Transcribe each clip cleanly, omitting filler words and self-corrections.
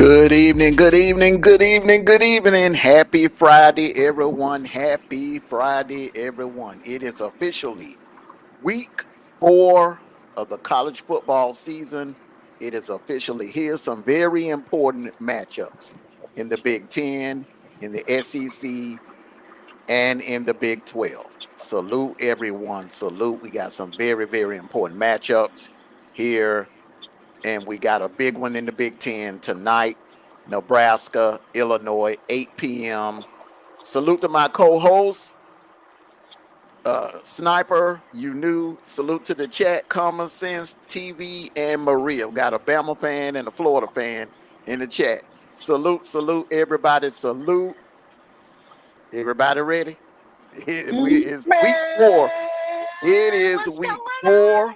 Good evening, good evening, good evening, good evening. Happy Friday, everyone. Happy Friday, everyone. It is officially week 4 of the college football season. It is officially here. Some very important matchups in the Big 10, in the SEC, and in the Big 12. Salute everyone. Salute. We got some very, very important matchups here, and we got a big one in the Big 10 tonight. Nebraska, Illinois, 8 p.m. Salute to my co-host, Sniper. You knew. Salute to the chat, Common Sense TV, and Maria. We got a Bama fan and a Florida fan in the chat. Salute, salute, everybody. Salute. Everybody ready? It's week 4. It Man, is what's week going four.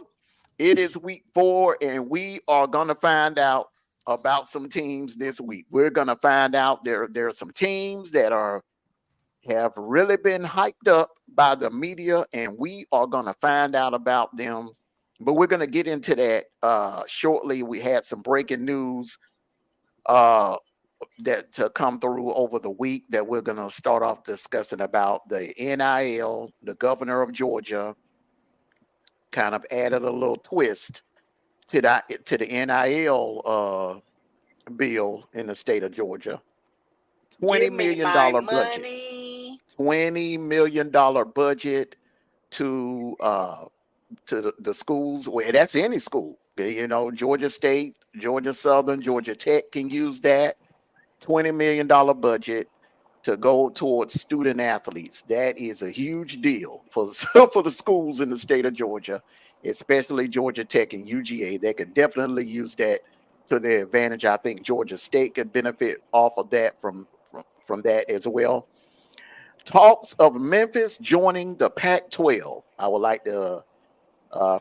It is week 4, and we are gonna find out about some teams this week. We're gonna find out there are some teams that have really been hyped up by the media, and we are gonna find out about them. But we're gonna get into that shortly. We had some breaking news uh, that to come through over the week that we're gonna start off discussing about the NIL. The governor of Georgia kind of added a little twist to the NIL bill in the state of Georgia. Twenty Give me million my dollar budget. money. $20 million budget to the schools. Well, that's any school. Georgia State, Georgia Southern, Georgia Tech can use that. $20 million budget to go towards student athletes. That is a huge deal for for the schools in the state of Georgia, especially Georgia Tech and UGA. They could definitely use that to their advantage. I think Georgia State could benefit off of that from that as well. Talks of Memphis joining the Pac-12. I would like to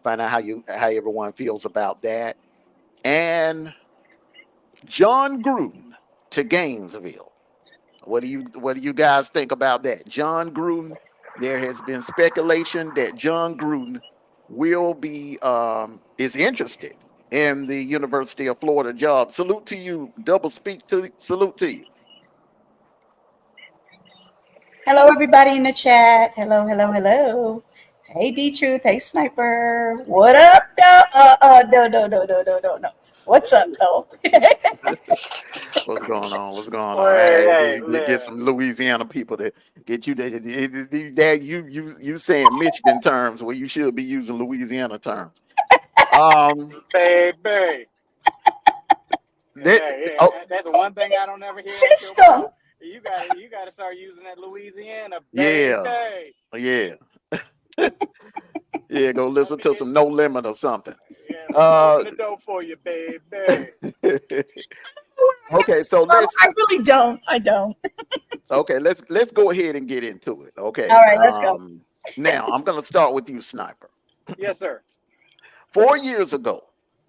find out how everyone feels about that. And John Gruden to Gainesville. What do you guys think about that? John Gruden, there has been speculation that John Gruden will be is interested in the University of Florida job. Salute to you, double speak to salute to you. Hello, everybody in the chat. Hello, hello, hello. Hey, D Truth. Hey, Sniper. What up, though? No. What's up, though? What's going on? What's going on? Hey, Hey, get look. some Louisiana people to get you that you saying Michigan terms where you should be using Louisiana terms. Um, Baby. that, Hey, oh that's the one thing I don't ever hear at your System. mouth. You gotta start using that Louisiana, yeah, baby. yeah, yeah. Go Let listen me to get some No Limit or something. yeah, let me Uh, open the door for you, baby. okay, so let's I really don't. I don't. okay let's go ahead and get into it. All Okay. right, let's go. Now I'm gonna start with you, Sniper. Yes, sir. 4 years ago,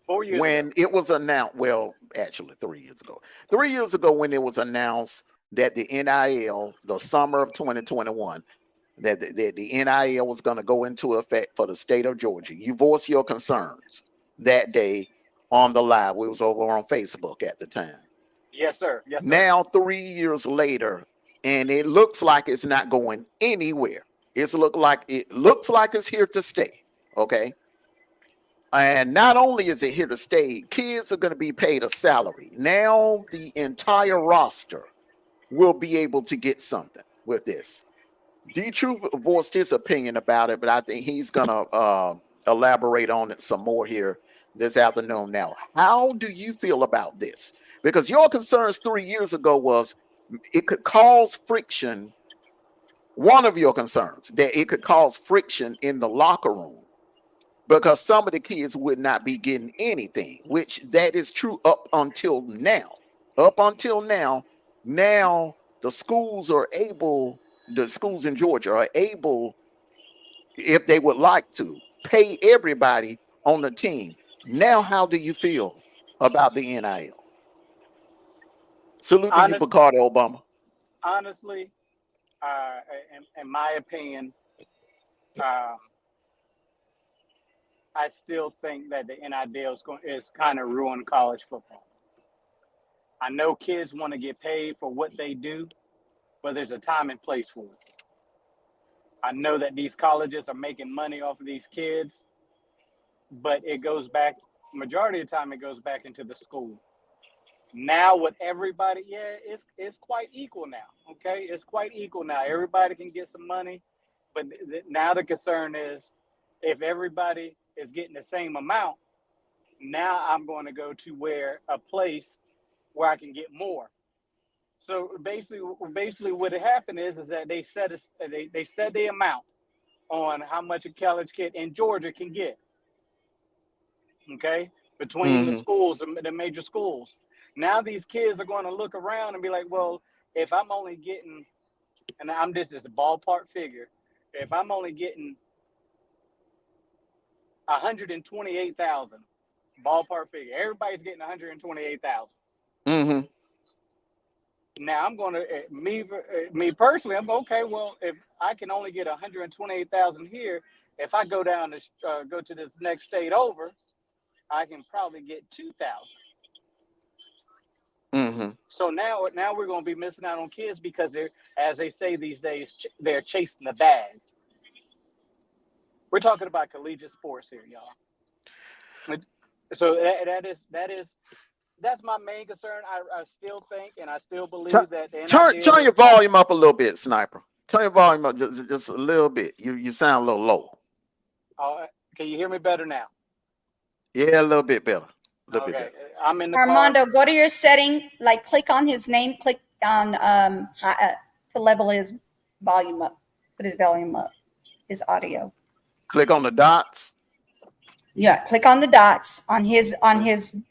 4 years ago. when it was announced, well, actually 3 years ago, 3 years ago when it was announced that the NIL, the summer of 2021, that the NIL was going to go into effect for the state of Georgia, you voiced your concerns that day on the live. We was over on Facebook at the time. Yes, sir. Yes, sir. Now, 3 years later, and it looks like it's not going anywhere. It looks like it's here to stay. Okay. And not only is it here to stay, kids are going to be paid a salary. Now the entire roster will be able to get something with this. D Truth voiced his opinion about it, but I think he's going to elaborate on it some more here this afternoon. Now, how do you feel about this? Because your concerns 3 years ago was it could cause friction. One of your concerns that it could cause friction in the locker room because some of the kids would not be getting anything, which that is true up until now. Up until now, now the schools in Georgia are able, if they would like to, pay everybody on the team. Now, how do you feel about the NIL? Salute to you, Honest, Picardo Obama. honestly, uh, in my opinion, um, I still think that the NIL is kind of ruined college football. I know kids want to get paid for what they do, but there's a time and place for it. I know that these colleges are making money off of these kids, but it goes back, majority of the time, it goes back into the school. Now with everybody, it's quite equal now. Okay, it's quite equal now. Everybody can get some money, but now the concern is if everybody is getting the same amount, now I'm going to go to where a place where I can get more. So basically, what happened is that they set the amount on how much a college kid in Georgia can get. Okay, between the schools, the major schools. Now these kids are going to look around and be like, well, if I'm only getting, and I'm just a ballpark figure, if I'm only getting 128,000, ballpark figure, everybody's getting 128,000. Mm-hmm. Now I'm going to me personally. I'm okay. Well, if I can only get 128,000 here, if I go down to go to this next state over, I can probably get 2,000. Mm-hmm. So now we're going to be missing out on kids because they're, as they say these days, they're chasing the bag. We're talking about collegiate sports here, y'all. So that's my main concern. I still think and I still believe that turn your volume up a little bit, Sniper. Turn your volume up just a little bit. You sound a little low. Can you hear me better now? Yeah, a little bit better. Okay, I'm in the Armando, car. go to your setting, like click on his name, click on to level his volume up, put his volume up, his audio. Click on the dots. Yeah, click on the dots on his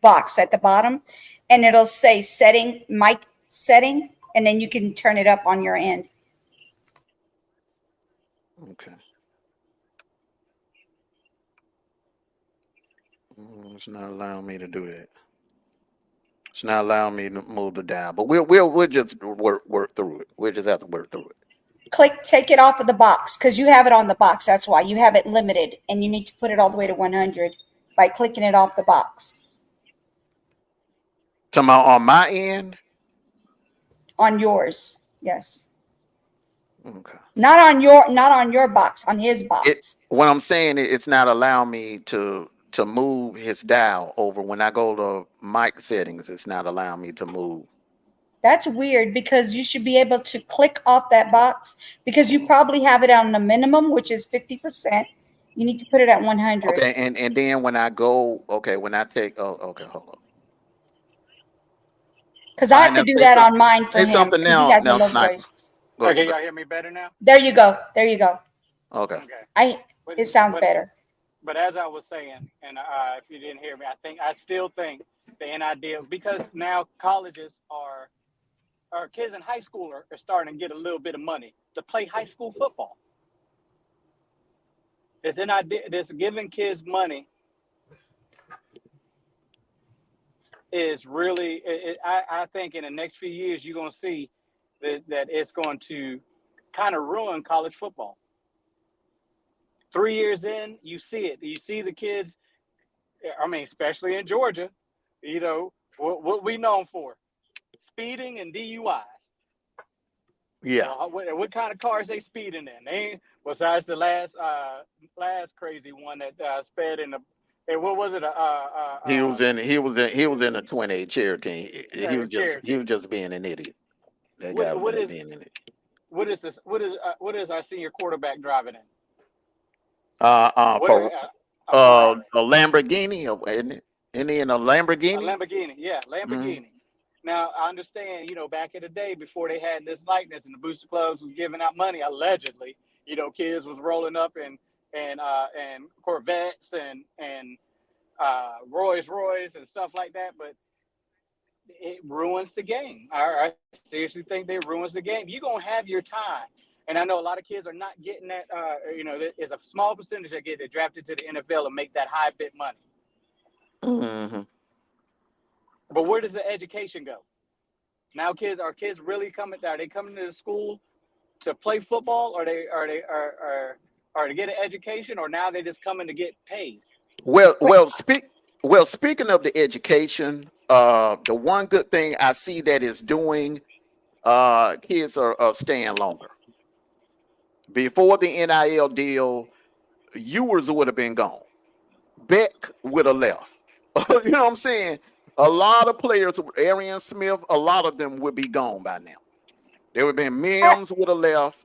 box at the bottom, and it'll say setting, mic setting, and then you can turn it up on your end. Okay. It's not allowing me to do that. It's not allowing me to move the dial, but we'll just work through it. We'll just have to work through it. Take it off of the box because you have it on the box. That's why you have it limited, and you need to put it all the way to 100 by clicking it off the box. Talking about on my end? On yours, yes. Okay. Not on your box, on his box. What I'm saying is it's not allowing me to move his dial over. When I go to mic settings, it's not allowing me to move. That's weird because you should be able to click off that box because you probably have it on the minimum, which is 50%. You need to put it at 100. Okay, and then when I go, when I take, okay, hold on. Because I have to do that on mine for him. Say something now. He has a low voice. Okay, y'all hear me better now? There you go. There you go. Okay. It sounds better. But as I was saying, and if you didn't hear me, I still think the NIL, because now colleges are kids in high school are starting to get a little bit of money to play high school football. This giving kids money is really, I think in the next few years, you're going to see that it's going to kind of ruin college football. 3 years in, you see it. You see the kids, I mean, especially in Georgia, you know, what we known for, speeding and DUIs. Yeah. What kind of cars they speeding in? They ain't, besides the last crazy one that sped in the. What was it? He was in a 28 Cherokee. He was just being an idiot. That guy was being an idiot. What is this? What is our senior quarterback driving in? A Lamborghini, isn't it? Isn't he in a Lamborghini? A Lamborghini, yeah, Lamborghini. Mm-hmm. Now I understand, you know, back in the day before they had this likeness and the booster clubs was giving out money, allegedly, you know, kids was rolling up in Corvettes and Rolls Royce and stuff like that, but it ruins the game. I seriously think it ruins the game. You're gonna have your time. And I know a lot of kids are not getting that, you know, there's a small percentage that get drafted to the NFL and make that high bid money. Mm-hmm. But where does the education go? Now are kids really coming, are they coming to the school to play football or to get an education, or now they just coming to get paid? Well, speaking of the education, the one good thing I see that is doing, kids are staying longer. Before the NIL deal, Ewers would have been gone. Beck would have left. You know what I'm saying? A lot of players, Arian Smith, a lot of them would be gone by now. There would have been I, Mims would have left.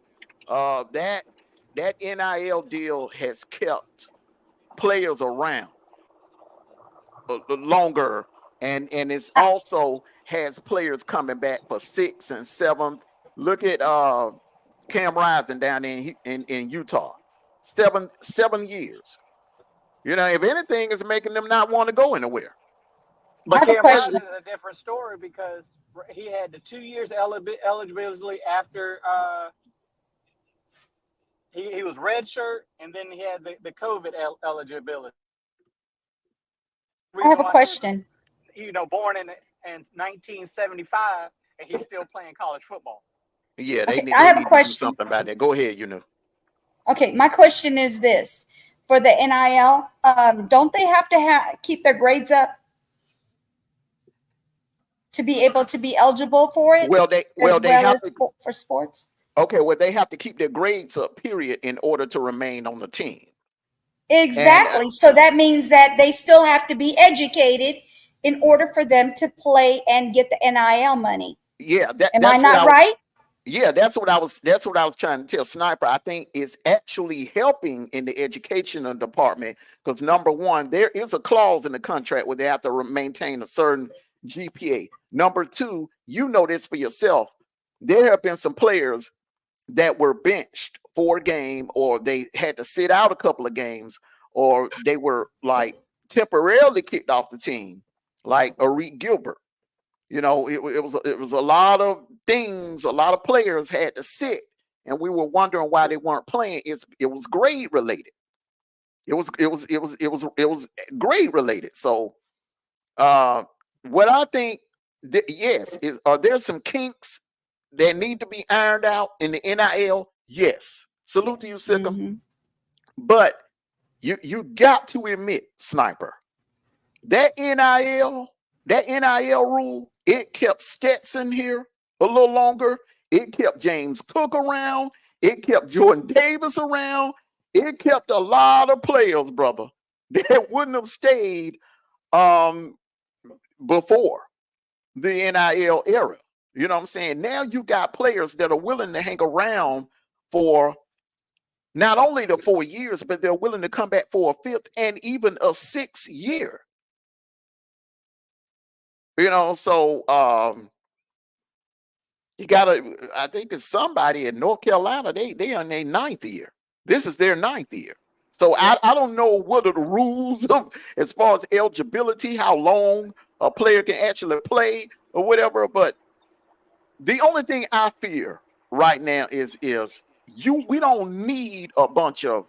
That NIL deal has kept players around longer, and it's I also has players coming back for 6th and 7th. Look at Cam Rising down in Utah, 7 years. You know, if anything, is making them not want to go anywhere. I But have a Cam Rising question. is a different story because he had the 2 years eligibility after he was redshirt, and then he had the COVID eligibility. I have Reason a why, question. born in 1975, and he's still playing college football. Yeah, Okay, I they have a need to do question. something about that. Go ahead, you know. Okay, my question is this: for the NIL, don't they have to keep their grades up to be able to be eligible for it, Well, as they well have as to. for sports? Okay, well, they have to keep their grades up, period, in order to remain on the team. And Exactly. So that means that they still have to be educated in order for them to play and get the NIL money. yeah, Am I that's what not I was. right? Yeah, that's what I was trying to tell Sniper. I think it's actually helping in the educational department because number one, there is a clause in the contract where they have to maintain a certain GPA. Number two, you know this for yourself. There have been some players that were benched for a game, or they had to sit out a couple of games, or they were like temporarily kicked off the team, like Arik Gilbert. You know, it was a lot of things. A lot of players had to sit, and we were wondering why they weren't playing. It was grade related. It was grade related. So, what I think, yes, is are there some kinks that need to be ironed out in the NIL? Yes. Salute to you, Sikkim. Mm-hmm. But you got to admit, Sniper, that NIL rule, it kept Stetson here a little longer. It kept James Cook around. It kept Jordan Davis around. It kept a lot of players, brother, that wouldn't have stayed before the NIL era. You know what I'm saying? Now you got players that are willing to hang around for not only the 4 years, but they're willing to come back for a 5th and even a 6th year. You know, so you gotta. I think there's somebody in North Carolina. They on their 9th year. This is their 9th year. So I don't know what are the rules of, as far as eligibility, how long a player can actually play or whatever. But the only thing I fear right now is we don't need a bunch of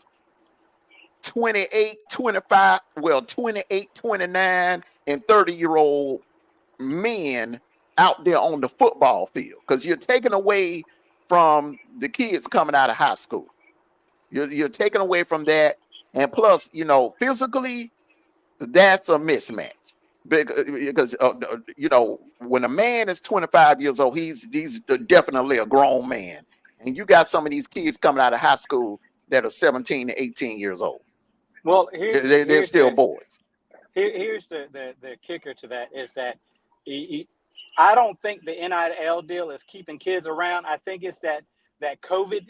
28, 25, 28, 29, and 30-year-old men out there on the football field because you're taking away from the kids coming out of high school. You're taking away from that. And plus, physically, that's a mismatch. Because when a man is 25 years old, he's definitely a grown man. And you got some of these kids coming out of high school that are 17 to 18 years old. Well, They're still boys. here's the kicker to that is that I don't think the NIL deal is keeping kids around. I think it's that COVID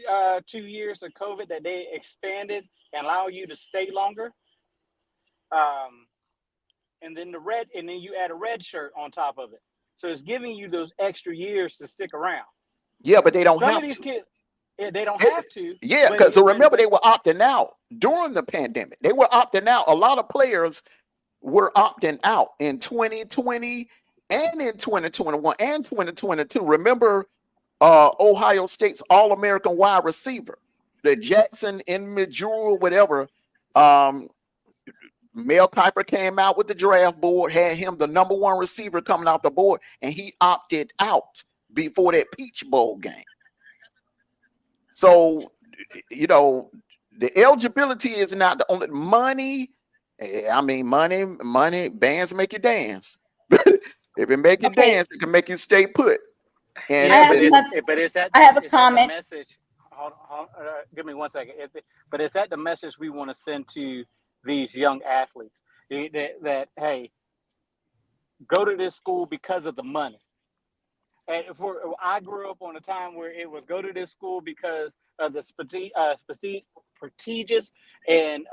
2 years of COVID that they expanded and allow you to stay longer. And then you add a red shirt on top of it. So it's giving you those extra years to stick around. Yeah, but they don't Some have of these to. kids, they don't have to. Yeah, because remember they were opting out during the pandemic. They were opting out. A lot of players were opting out in 2020 and in 2021 and 2022. Remember Ohio State's All-American wide receiver, the Jackson in Major, whatever. Mel Kiper came out with the draft board, had him the number 1 receiver coming out the board, and he opted out before that Peach Bowl game. So, the eligibility is not the only money. I mean, money, bands make you dance. If it make you Okay. dance, it can make you stay put. And I Yeah, have but it's at I have a the comment. message. Give me 1 second. But it's at the message we want to send to these young athletes that hey, go to this school because of the money. And I grew up on a time where it was go to this school because of the prestigious and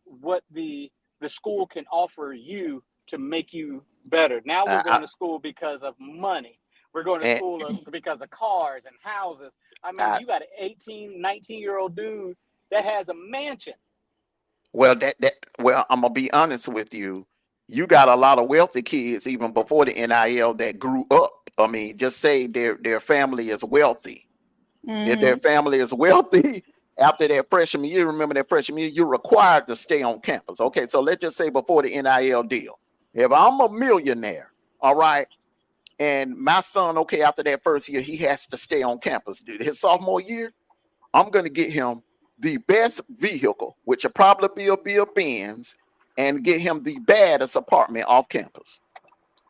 what the school can offer you to make you better. Now we're going to school because of money. We're going to and school because of cars and houses. I mean, I, you got an 18, 19-year-old dude that has a mansion. well, well, I'm gonna be honest with you. You got a lot of wealthy kids even before the NIL that grew up. I mean, just say their family is wealthy. If their Hmm. family is wealthy, after that freshman year, remember that freshman year, you're required to stay on campus. Okay, so let's just say before the NIL deal, if I'm a millionaire, all right, and my son, okay, after that first year, he has to stay on campus. Dude, his sophomore year, I'm going to get him the best vehicle, which will probably be a Benz, and get him the baddest apartment off campus.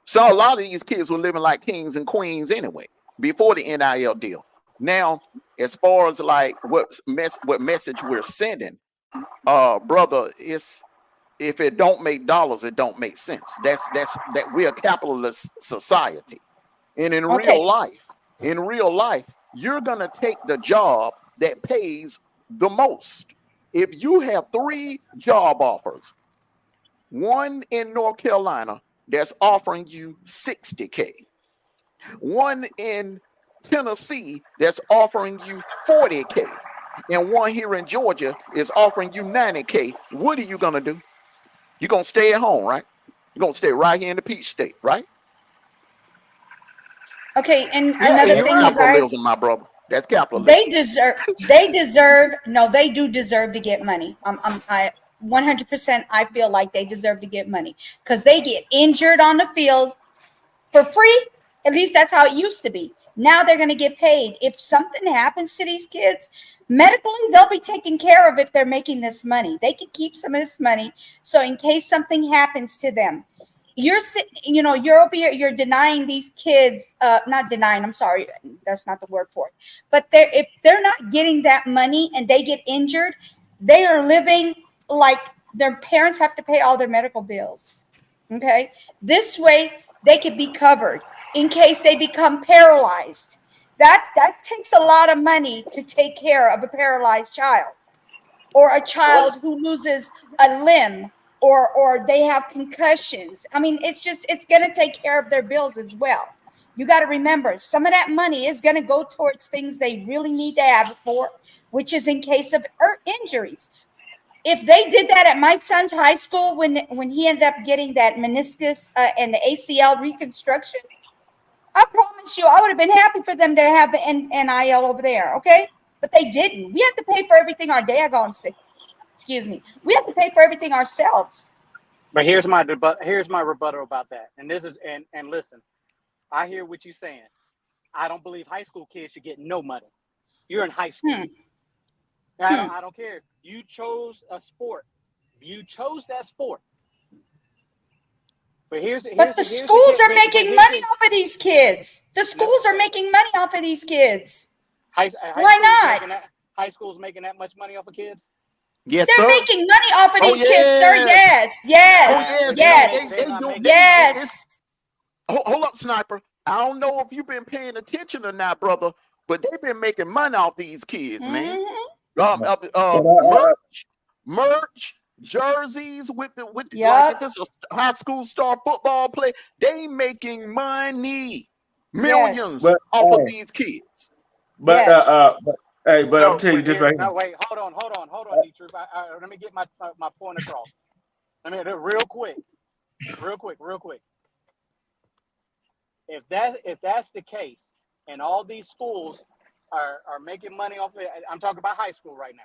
So a lot of these kids were living like kings and queens anyway before the NIL deal. Now, as far as like what message we're sending, brother, it's if it don't make dollars, it don't make sense. That we're a capitalist society. And Okay. in real life, you're gonna take the job that pays the most. If you have 3 job offers, one in North Carolina that's offering you 60K, one in Tennessee that's offering you 40K, and one here in Georgia is offering you 90K, what are you gonna do? You're gonna stay at home, right? You're gonna stay right here in the Peach State, right? Okay, and Yeah, another you're That's thing, you right. guys, capitalism, my brother. That's they capitalism. deserve they deserve no, they do deserve to get money. I 100% I feel like they deserve to get money because they get injured on the field for free. At least that's how it used to be. Now they're going to get paid. If something happens to these kids, medically, they'll be taken care of if they're making this money. They can keep some of this money. So in case something happens to them, you're sitting, you're over here, you're denying these kids, not denying, I'm sorry, that's not the word for it. But if they're not getting that money and they get injured, they are living like their parents have to pay all their medical bills. Okay. This way they could be covered in case they become paralyzed. That takes a lot of money to take care of a paralyzed child or a Well, child who loses a limb or they have concussions. I mean, it's going to take care of their bills as well. You got to remember some of that money is going to go towards things they really need to have it for, which is in case of injuries. If they did that at my son's high school when he ended up getting that meniscus and the ACL reconstruction, I promise you, I would have been happy for them to have the NIL over there. Okay, but they didn't. We have to pay for everything our daggone sick. Excuse me. We have to pay for everything ourselves. but here's my rebuttal about that. And this is and listen, I hear what you're saying. I don't believe high school kids should get no money. You're in high school. Hmm. Hmm. I don't care. You chose a sport. You chose that sport. But But the here's the schools kid. are But making here's money the off of these kids. The no, schools are making money off of these kids. high Why school's not? making that high school's making that much money off of kids. Yes, They're sir. making money off of Oh these kids, sir. yes. Yes, Oh yes, But yes. They yes, they're not do. making money. yes. Hold up, sniper. I don't know if you've been paying attention or not, brother, but they've been making money off these kids, man. Hmm. But Merch, jerseys with like if Yep. it's a high school star football play, they making money, Yes. millions but off of hey, these kids. Yes. but I'm So, telling you but this here, right no, here. wait, hold on, Detroit. Let me get my point across. I mean, real quick. If that's the case, and all these schools are making money off of it, I'm talking about high school right now.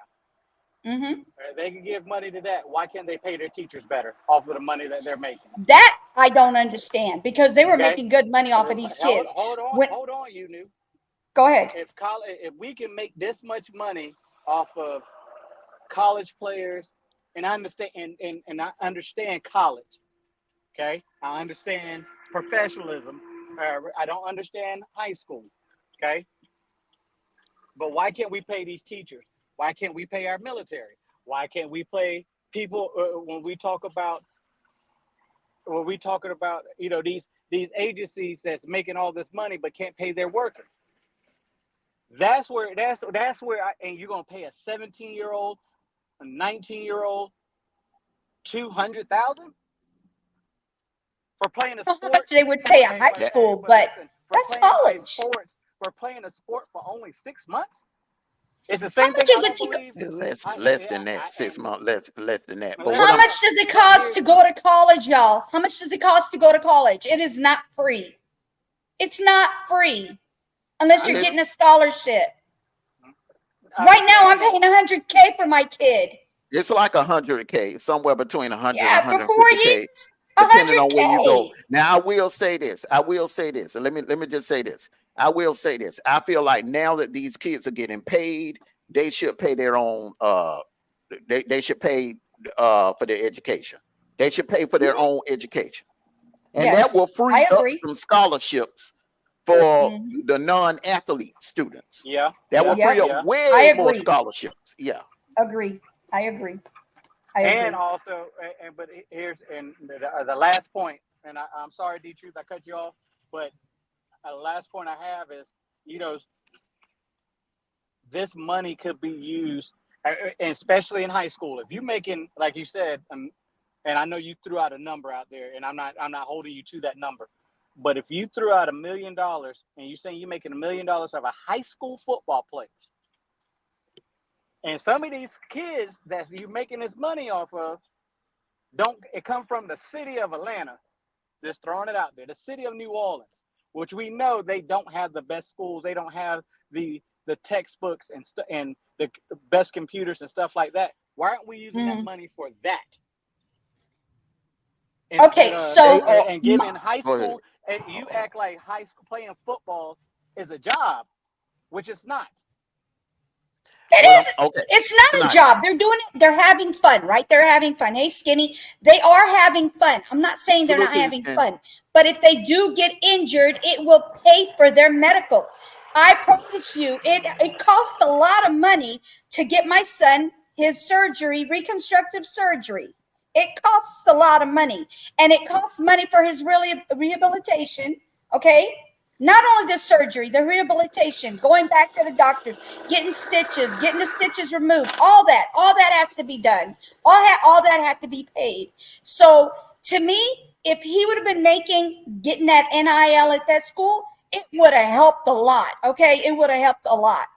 Hmm. They can give money to that. Why can't they pay their teachers better off of the money that they're making? That I don't understand because they were Okay, making good money off of these kids. When hold on, you knew. Go ahead. If we can make this much money off of college players, and I understand and I understand college. Okay, I understand professionalism. I don't understand high school. Okay. But why can't we pay these teachers? Why can't we pay our military? Why can't we pay people when we talk about these agencies that's making all this money but can't pay their workers? That's where and you're gonna pay a 17-year-old, a 19-year-old, $200,000 for playing a How sport. much they would pay a high school, but that's college. We're playing a sport for only 6 months. It's the How same thing. much is it to Less than that. 6 months less than that. But How much does it cost to go to college, y'all? How much does it cost to go to college? It is not free. It's not free unless you're getting a scholarship. Right now, I'm paying $100K for my kid. It's like $100K, somewhere between 100 Yeah, and for 4 150K, years. depending on where you $100K. go. Now, I will say this. And let me just say this. I will say this. I feel like now that these kids are getting paid, they should pay their own. They should pay for their education. They should pay for their own education, and that will free up some scholarships for the non-athlete students. Yeah, that will free up way more scholarships. Yeah, Agree. I agree. And also, but here's the last point, and I'm sorry, D-Truth, I cut you off, but the last point I have is, this money could be used, especially in high school. If you're making, like you said, and I know you threw out a number out there, and I'm not holding you to that number, but if you threw out $1 million and you're saying you're making $1 million of a high school football player, and some of these kids that you're making this money off of, it come from the city of Atlanta, just throwing it out there, the city of New Orleans, which we know they don't have the best schools, they don't have the textbooks and the best computers and stuff like that. Why aren't we using that money for that? Okay, so and giving high school, and you act like high school playing football is a job, which it's not. It is. Okay. It's not a job. They're doing it. They're having fun, right? They're having fun. Hey, Skinny, they are having fun. I'm not saying they're not having fun, but if they do get injured, it will pay for their medical. I promise you, it costs a lot of money to get my son his surgery, reconstructive surgery. It costs a lot of money, and it costs money for his rehabilitation. Okay. Not only the surgery, the rehabilitation, going back to the doctors, getting the stitches removed, all that has to be done. All that had to be paid. So to me, if he would have been getting that NIL at that school, it would have helped a lot. Okay. It would have helped a lot,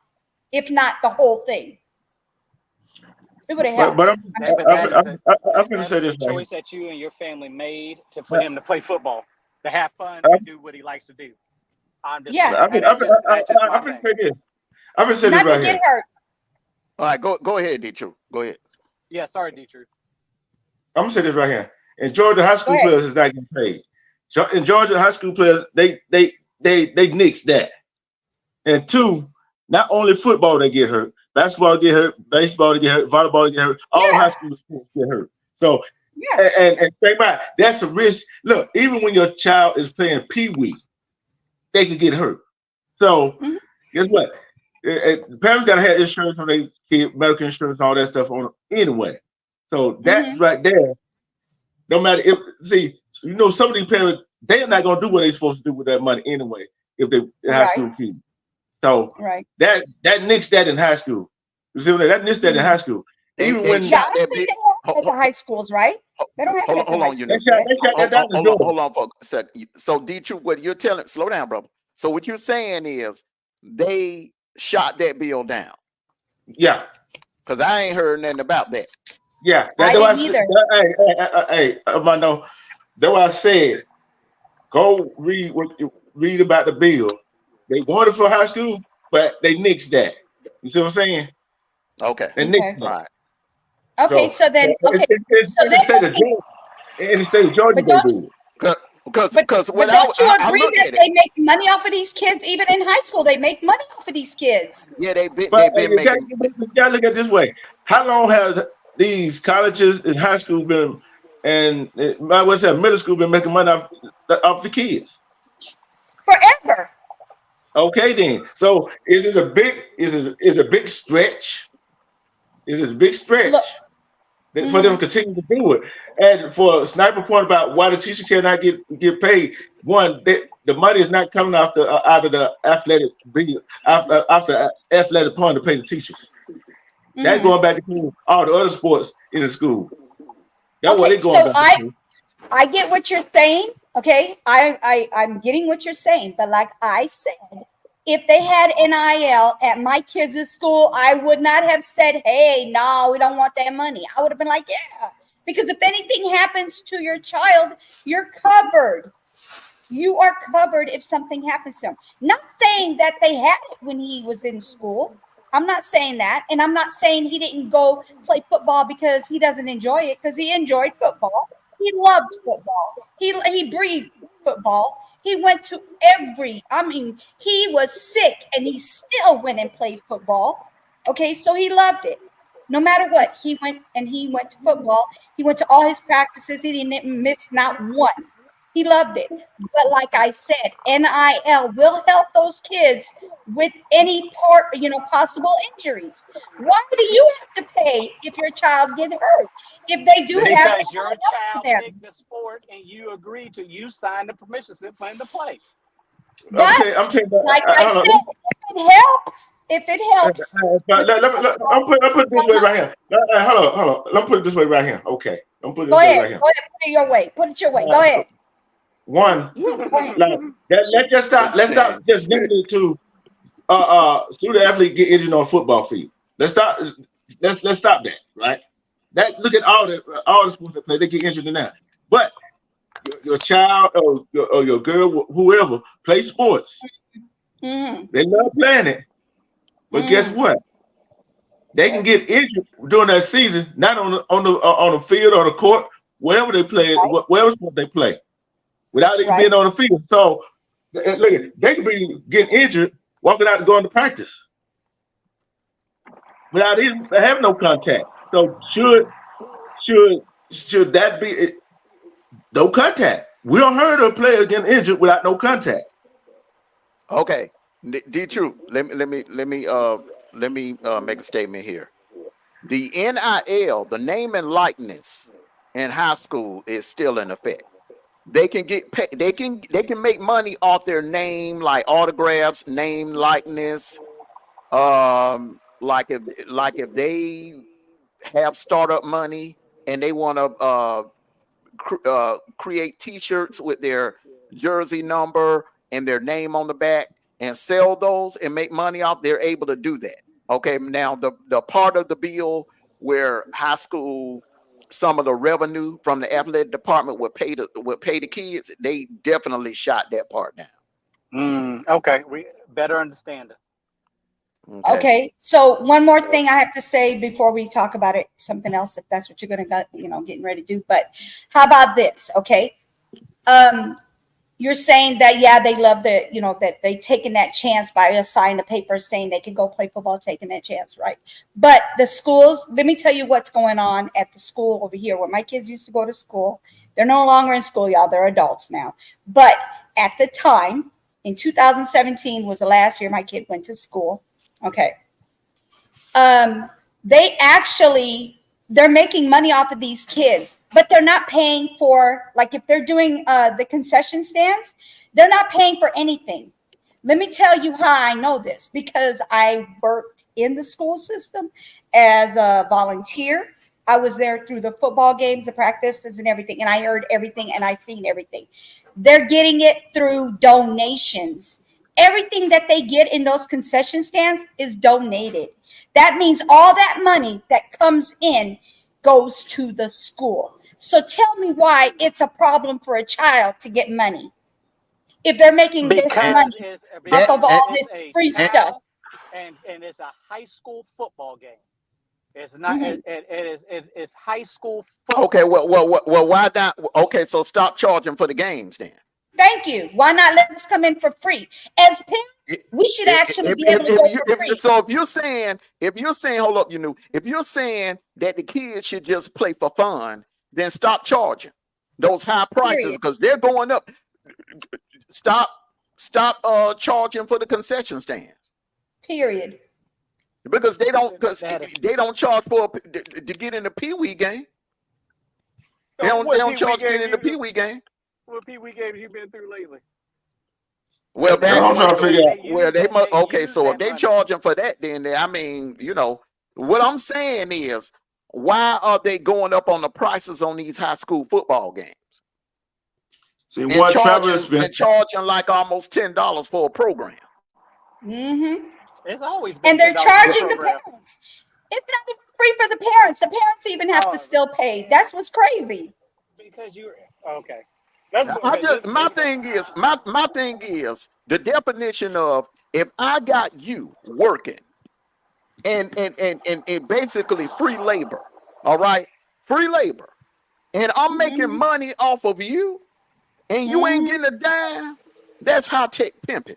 if not the whole thing. It would have helped. But I'm going to say this. Choice that you and your family made for him to play football, to have fun, and do what he likes to do. I'm going to say this. I'm going to say this right here. Hurt. All right, go ahead, D-Truth. Go ahead. Yeah, sorry, D-Truth. I'm going to say this right here. In Georgia, high school players is not getting paid. In Georgia, high school players, they nix that. And two, not only football they get hurt, basketball get hurt, baseball they get hurt, volleyball they get hurt, all high school sports get hurt. So, and think about it, that's a risk. Look, even when your child is playing pee-wee, they could get hurt. So, guess what? Parents got to have insurance on their kid, medical insurance, all that stuff on them anyway. So that's right there. No matter some of these parents, they're not gonna do what they're supposed to do with that money anyway if they high school kids. So that nixed that in high school. You see that nixed that in high school. Even when I don't think they have at the high schools, right? They don't have it at the high schools. Hold on for a second. So D-Truth, what you're telling, slow down, brother. So what you're saying is they shot that bill down. Yeah. Because I ain't heard nothing about that. Yeah. I didn't either. Hey, Armando, that's what I said. Go read about the bill. They wanted for high school, but they nixed that. You see what I'm saying? Okay. They nixed that. Okay, so then in the state of Georgia, they do it. Because but don't you agree that they make money off of these kids? Even in high school, they make money off of these kids. Yeah, they've been making. You gotta look at it this way. How long have these colleges and high schools been and what's that? Middle school been making money off the kids. Forever. Okay, then. So is it a big stretch? Is it a big stretch Look, for them to continue to do it? And for a sniper point about why the teacher cannot get paid, one, the money is not coming out of the athletic after athletic point to pay the teachers. That going back to all the other sports in the school. That's what they going back to. I get what you're saying. Okay, I'm getting what you're saying, but like I said, if they had NIL at my kids' school, I would not have said, "Hey, no, we don't want that money." I would have been like, "Yeah," because if anything happens to your child, you're covered. You are covered if something happens to him. Not saying that they had it when he was in school. I'm not saying that, and I'm not saying he didn't go play football because he doesn't enjoy it, because he enjoyed football. He loved football. He breathed football. He went to he was sick and he still went and played football. Okay, so he loved it. No matter what, he went to football. He went to all his practices. He didn't miss not one. He loved it. But like I said, NIL will help those kids with any possible injuries. Why do you have to pay if your child get hurt? If they do have, because your child picked the sport and you agreed to, you signed the permission slip for him to play. But I'm saying, like I said, if it helps. I'm put it this way right here. Hold on. Let me put it this way right here. Okay, I'm putting it Go this ahead. way right here. Go ahead. Put it your way. Put it your way. Go ahead. One, let's stop just limited to student athlete get injured on a football field. Let's stop that, right? Look at all the sports that play, they get injured in that. But your child or your girl, whoever plays sports, they love playing it. But guess what? They can get injured during that season, not on the field or the court, wherever they play, whatever sport they play, without even being on the field. So look, they could be getting injured walking out and going to practice without even having no contact. So should that be no contact? We don't heard of players getting injured without no contact. Okay, D-True, let me make a statement here. The NIL, the name and likeness in high school, is still in effect. They can get paid. They can make money off their name, like autographs, name, likeness. Like if they have startup money and they want to create T-shirts with their jersey number and their name on the back and sell those and make money off, they're able to do that. Okay, now the part of the bill where high school, some of the revenue from the athletic department would pay the kids, they definitely shot that part down. Okay, we better understand it. Okay, so one more thing I have to say before we talk about it, something else, if that's what you're gonna getting ready to do. But how about this? Okay, you're saying that they love that they taking that chance by a sign a paper saying they can go play football, taking that chance, right? But the schools, let me tell you what's going on at the school over here where my kids used to go to school. They're no longer in school, y'all. They're adults now. But at the time, in 2017 was the last year my kid went to school. Okay. They're making money off of these kids, but they're not paying for, like, if they're doing the concession stands, they're not paying for anything. Let me tell you how I know this, because I worked in the school system as a volunteer. I was there through the football games, the practices and everything, and I heard everything and I've seen everything. They're getting it through donations. Everything that they get in those concession stands is donated. That means all that money that comes in goes to the school. So tell me why it's a problem for a child to get money if they're making this money off of all this free stuff. And it's a high school football game. It's not. It's high school football. Okay, well, why not? Okay, so stop charging for the games then. Thank you. Why not let us come in for free? As parents, we should actually be able to go for free. So if you're saying, hold up, if you're saying that the kids should just play for fun, then stop charging those high prices Period. because they're going up. Stop charging for the concession stands. Period. Because they don't That charge to get in the Pee Wee game. They So don't charge to get in the Pee Wee game. What Pee Wee games you been through lately? Well, That's what I'm trying to figure out. well, they must. Okay, use so if that they money. charging for that, then I mean, you know, what I'm saying is, why are they going up on the prices on these high school football games? See, And one travel charging, expense. and charging like almost $10 for a program. Mm-hmm. It's always been And they're $10 charging the program. parents. It's not even free for the parents. The parents even have Oh. to still pay. That's what's crazy. Because you're okay. That's My thing is the definition of, if I got you working and basically free labor, all right, free labor, and I'm making money off of you, and you ain't getting a dime, that's high tech pimping.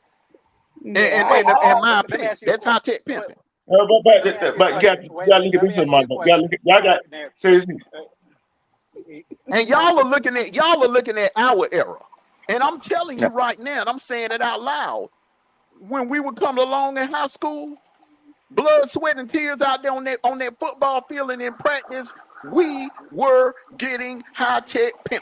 In my opinion, that's high tech pimping. But you got to look at this, man. Y'all got say this. And y'all are looking at our era. And I'm telling you right now, and I'm saying it out loud. When we would come along in high school, blood, sweat, and tears out there on that football field and in practice, we were getting high tech pimped.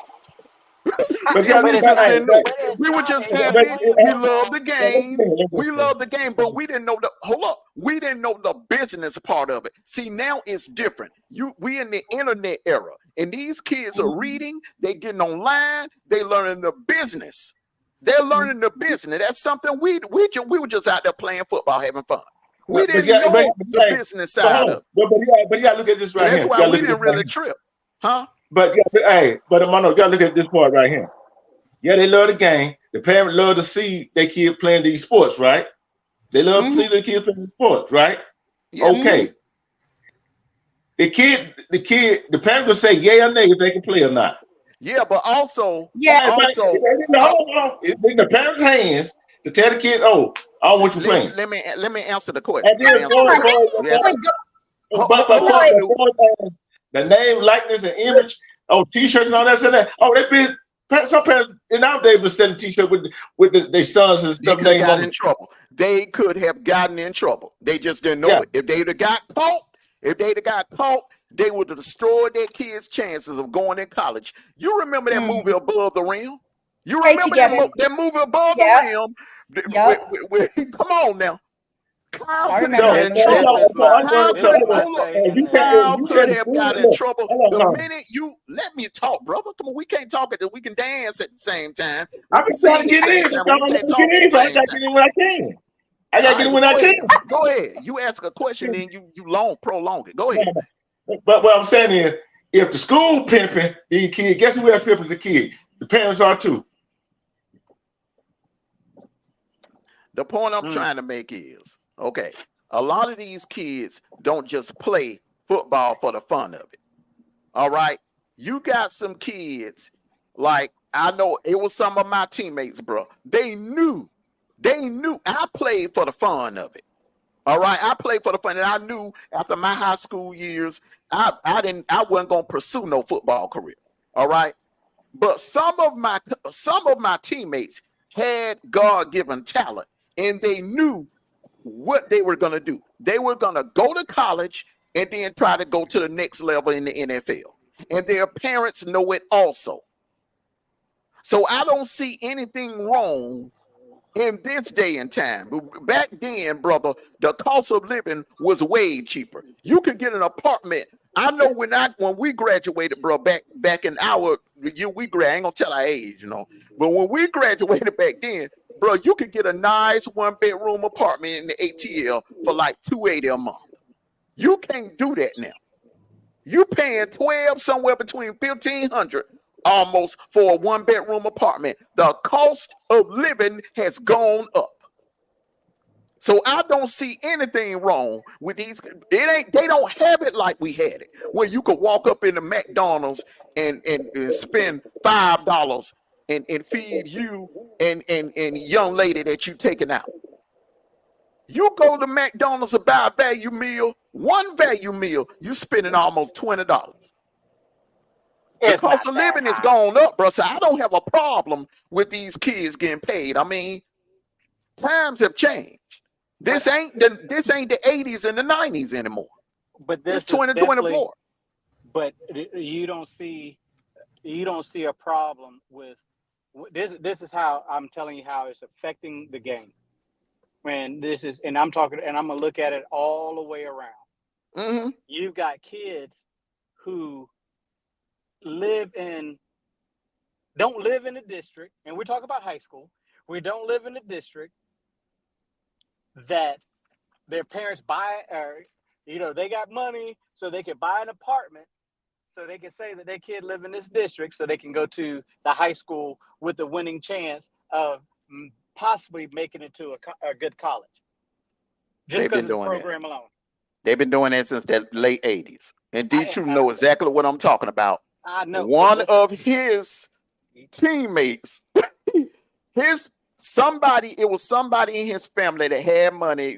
But y'all we look just at didn't know. We were just happy. We loved the game. We loved the game, but we didn't know we didn't know the business part of it. See, now it's different. We in the internet era, and these kids are reading, they getting online, they learning the business. They're learning the business. That's something we were just out there playing football, having fun. We didn't know the business side of it. But you gotta look at this right That's here. why we didn't really trip. Huh? But Amano, you gotta look at this part right here. Yeah, they love the game. The parents love to see their kid playing these sports, right? They love to see their kids playing sports, right? Yeah. Okay. The parents will say yay or nay if they can play or not. Yeah, but also, It's in the parents' hands to tell the kid, "Oh, I don't want you playing." let me answer the question. And then the name, likeness, and image. Oh, T-shirts and all that. And oh, that's been some parents in our day was selling T-shirt with their sons and stuff. They got in trouble. They could have gotten in trouble. They just didn't know it. If they'd have got caught, they would have destroyed their kids' chances of going in college. You remember that movie Above the Rim? You remember that movie Above the Rim? Come on now. Kyle could have got in trouble. Kyle could have got in trouble. The minute you let me talk, brother. Come on, we can't talk at we can dance at the same time. I can try to get in. I got to get in when I can. I got to get in when I can. Go ahead. You ask a question, then you prolong it. Go ahead. But what I'm saying is, if the school pimping these kids, guess who else pimping the kid? The parents are too. The point I'm trying to make is, okay, a lot of these kids don't just play football for the fun of it. All right. You got some kids, like I know it was some of my teammates, bro. They knew I played for the fun of it. All right. I played for the fun, and I knew after my high school years, I wasn't gonna pursue no football career. All right. But some of my teammates had God-given talent, and they knew what they were gonna do. They were gonna go to college and then try to go to the next level in the NFL. And their parents know it also. So I don't see anything wrong in this day and time. Back then, brother, the cost of living was way cheaper. You could get an apartment. I know when we graduated, bro, back in our year we graduated, I ain't gonna tell our age, you know. But when we graduated back then, bro, you could get a nice 1-bedroom apartment in the ATL for like $280 a month. You can't do that now. You paying 12, somewhere between 1,500 almost for a 1-bedroom apartment. The cost of living has gone up. So I don't see anything wrong with these. They don't have it like we had it, where you could walk up in the McDonald's and spend $5 and feed you and young lady that you taking out. You go to McDonald's and buy a value meal, one value meal, you spending almost $20. The It's cost not of that living is high. gone up, bro. So I don't have a problem with these kids getting paid. I mean, times have changed. This ain't the 80s and the 90s anymore. But It's this is definitely. 2024. But you don't see a problem with this. This is how I'm telling you how it's affecting the game. When this is, and I'm talking, and I'm gonna look at it all the way around. Mm-hmm. You've got kids who don't live in the district, and we're talking about high school. We don't live in the district that their parents buy, or they got money so they can buy an apartment, so they can say that their kid live in this district, so they can go to the high school with the winning chance of possibly making it to a good college. Just They've because been of the doing that. program alone. They've been doing that since the late 80s. And D-True know exactly what I'm talking about. I know. One of his teammates, it was somebody in his family that had money,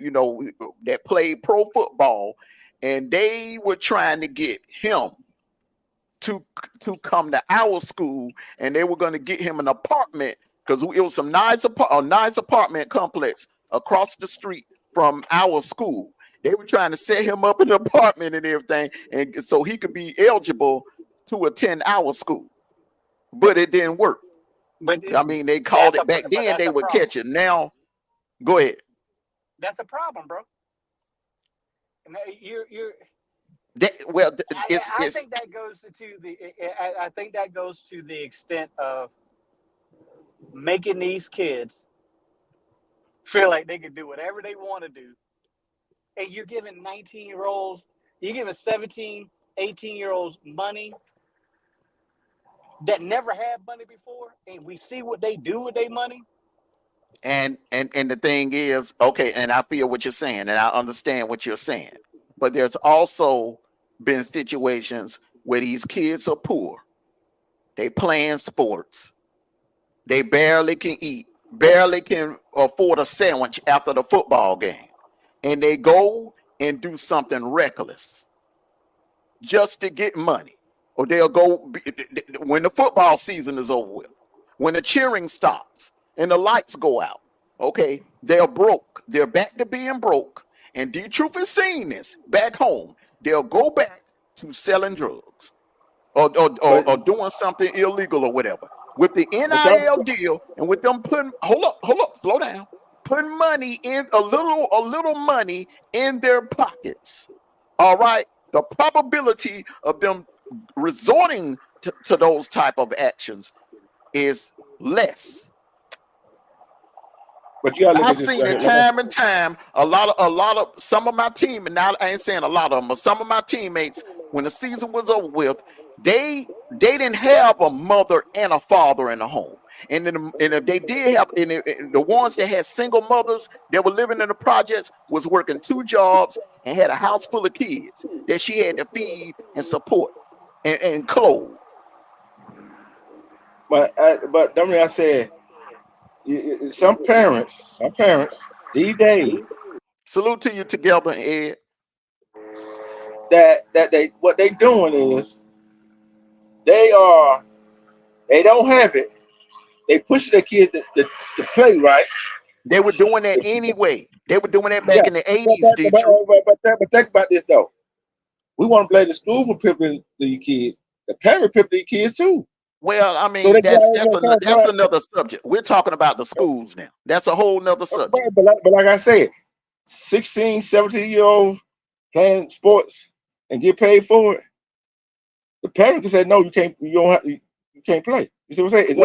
that played pro football, and they were trying to get him to come to our school, and they were going to get him an apartment because it was a nice apartment complex across the street from our school. They were trying to set him up in an apartment and everything, and so he could be eligible to attend our school. But it didn't work. But I mean, they called it back then. They would catch it. Now, go ahead. That's a problem, bro. You're. I think that goes to the. I think that goes to the extent of making these kids feel like they can do whatever they want to do, and you're giving 19-year-olds, you're giving 17, 18-year-olds money that never had money before, and we see what they do with their money. And the thing is, okay, and I feel what you're saying, and I understand what you're saying, but there's also been situations where these kids are poor. They playing sports. They barely can eat, barely can afford a sandwich after the football game. And they go and do something reckless just to get money. Or they'll go when the football season is over with, when the cheering stops and the lights go out. Okay, they're broke. They're back to being broke. And D-Truth has seen this back home. They'll go back to selling drugs or doing something illegal or whatever. With the NIL deal and with them putting, hold up, slow down, putting money in a little money in their pockets. All right, the probability of them resorting to those type of actions is less. But you gotta look I've at this seen right it here. time and time. A lot of some of my team, and now I ain't saying a lot of them, but some of my teammates, when the season was over with, they didn't have a mother and a father in the home. And if they did have, and the ones that had single mothers that were living in the projects was working 2 jobs and had a house full of kids that she had to feed and support and clothe. But I said, some parents these days Salute to you together, Ed. that they what they doing is they don't have it. They push their kids to play right. They were doing that anyway. They were doing that back in the 80s, but think about this though. We want to blame the school for pimping the kids. The parent pimp the kids too. Well, I mean, So that's another subject. We're talking about the schools now. That's a whole nother subject. But like I said, 16, 17-year-olds playing sports and get paid for it. The parent can say, no, you can't. You can't play. You see what I'm saying?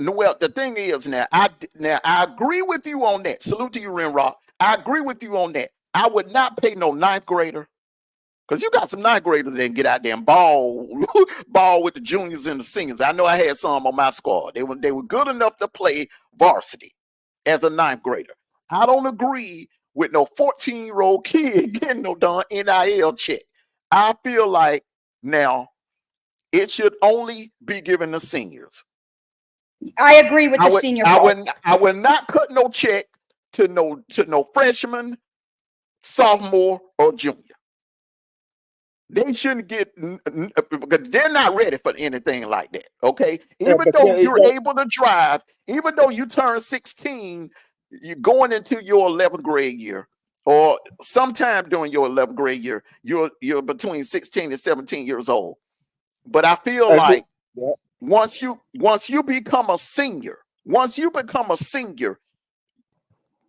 Well, the thing is now, I agree with you on that. Salute to you, Renrock. I agree with you on that. I would not pay no 9th grader. Because you got some 9th graders that can get out there and ball with the juniors and the seniors. I know I had some on my squad. They were good enough to play varsity as a 9th grader. I don't agree with no 14-year-old kid getting no darn NIL check. I feel like now it should only be given to seniors. I agree with the senior part. I would not cut no check to no freshman, sophomore, or junior. They shouldn't get because they're not ready for anything like that. Okay, Yeah, even but though yeah, you're able to drive, even though you turn 16, you're going into your 11th grade year, or sometime during your 11th grade year, you're between 16 and 17 years old. But I feel that's it. like Yeah. once you become a senior,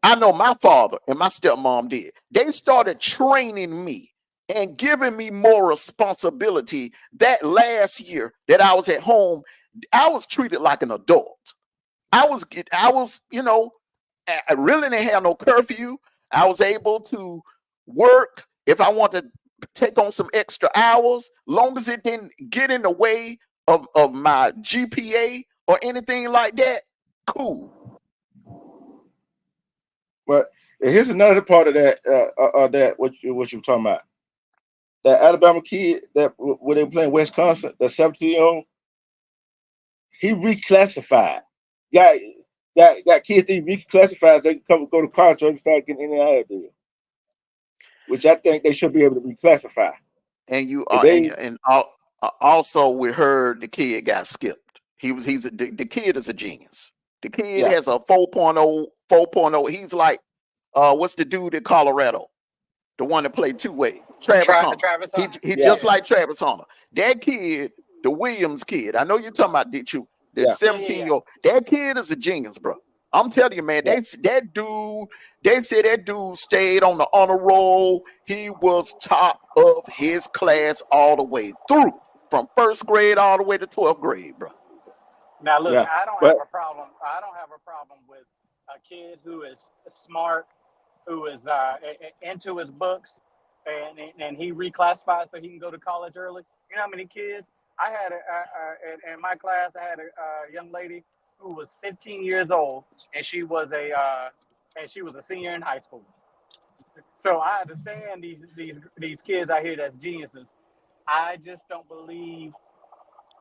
I know my father and my stepmom did. They started training me and giving me more responsibility. That last year that I was at home, I was treated like an adult. I was, I really didn't have no curfew. I was able to work if I wanted to take on some extra hours, long as it didn't get in the way of my GPA or anything like that. Cool. But here's another part of that what you're talking about. That Alabama kid that when they were playing Wisconsin, the 17-year-old, he reclassified. Got kids they reclassified so they can go to college and start getting in and out of there. Which I think they should be able to reclassify. And you If are, they also we heard the kid got skipped. The kid is a genius. The kid yeah, has a 4.0. He's like, what's the dude in Colorado? The one that played two-way, Travis Hunter. Travis Hunter. He yeah, just like Travis Hunter. That kid, the Williams kid. I know you're talking about the yeah, 17-year-old. That kid is a genius, bro. I'm telling you, man. yeah. They said that dude stayed on the honor roll. He was top of his class all the way through, from first grade all the way to 12th grade, bro. Now look, Yeah. I don't But have a problem. I don't have a problem with a kid who is smart, who is into his books, and he reclassifies so he can go to college early. You know how many kids I had in my class? I had a young lady who was 15 years old, and she was a senior in high school. So I understand these kids out here that's geniuses. I just don't believe.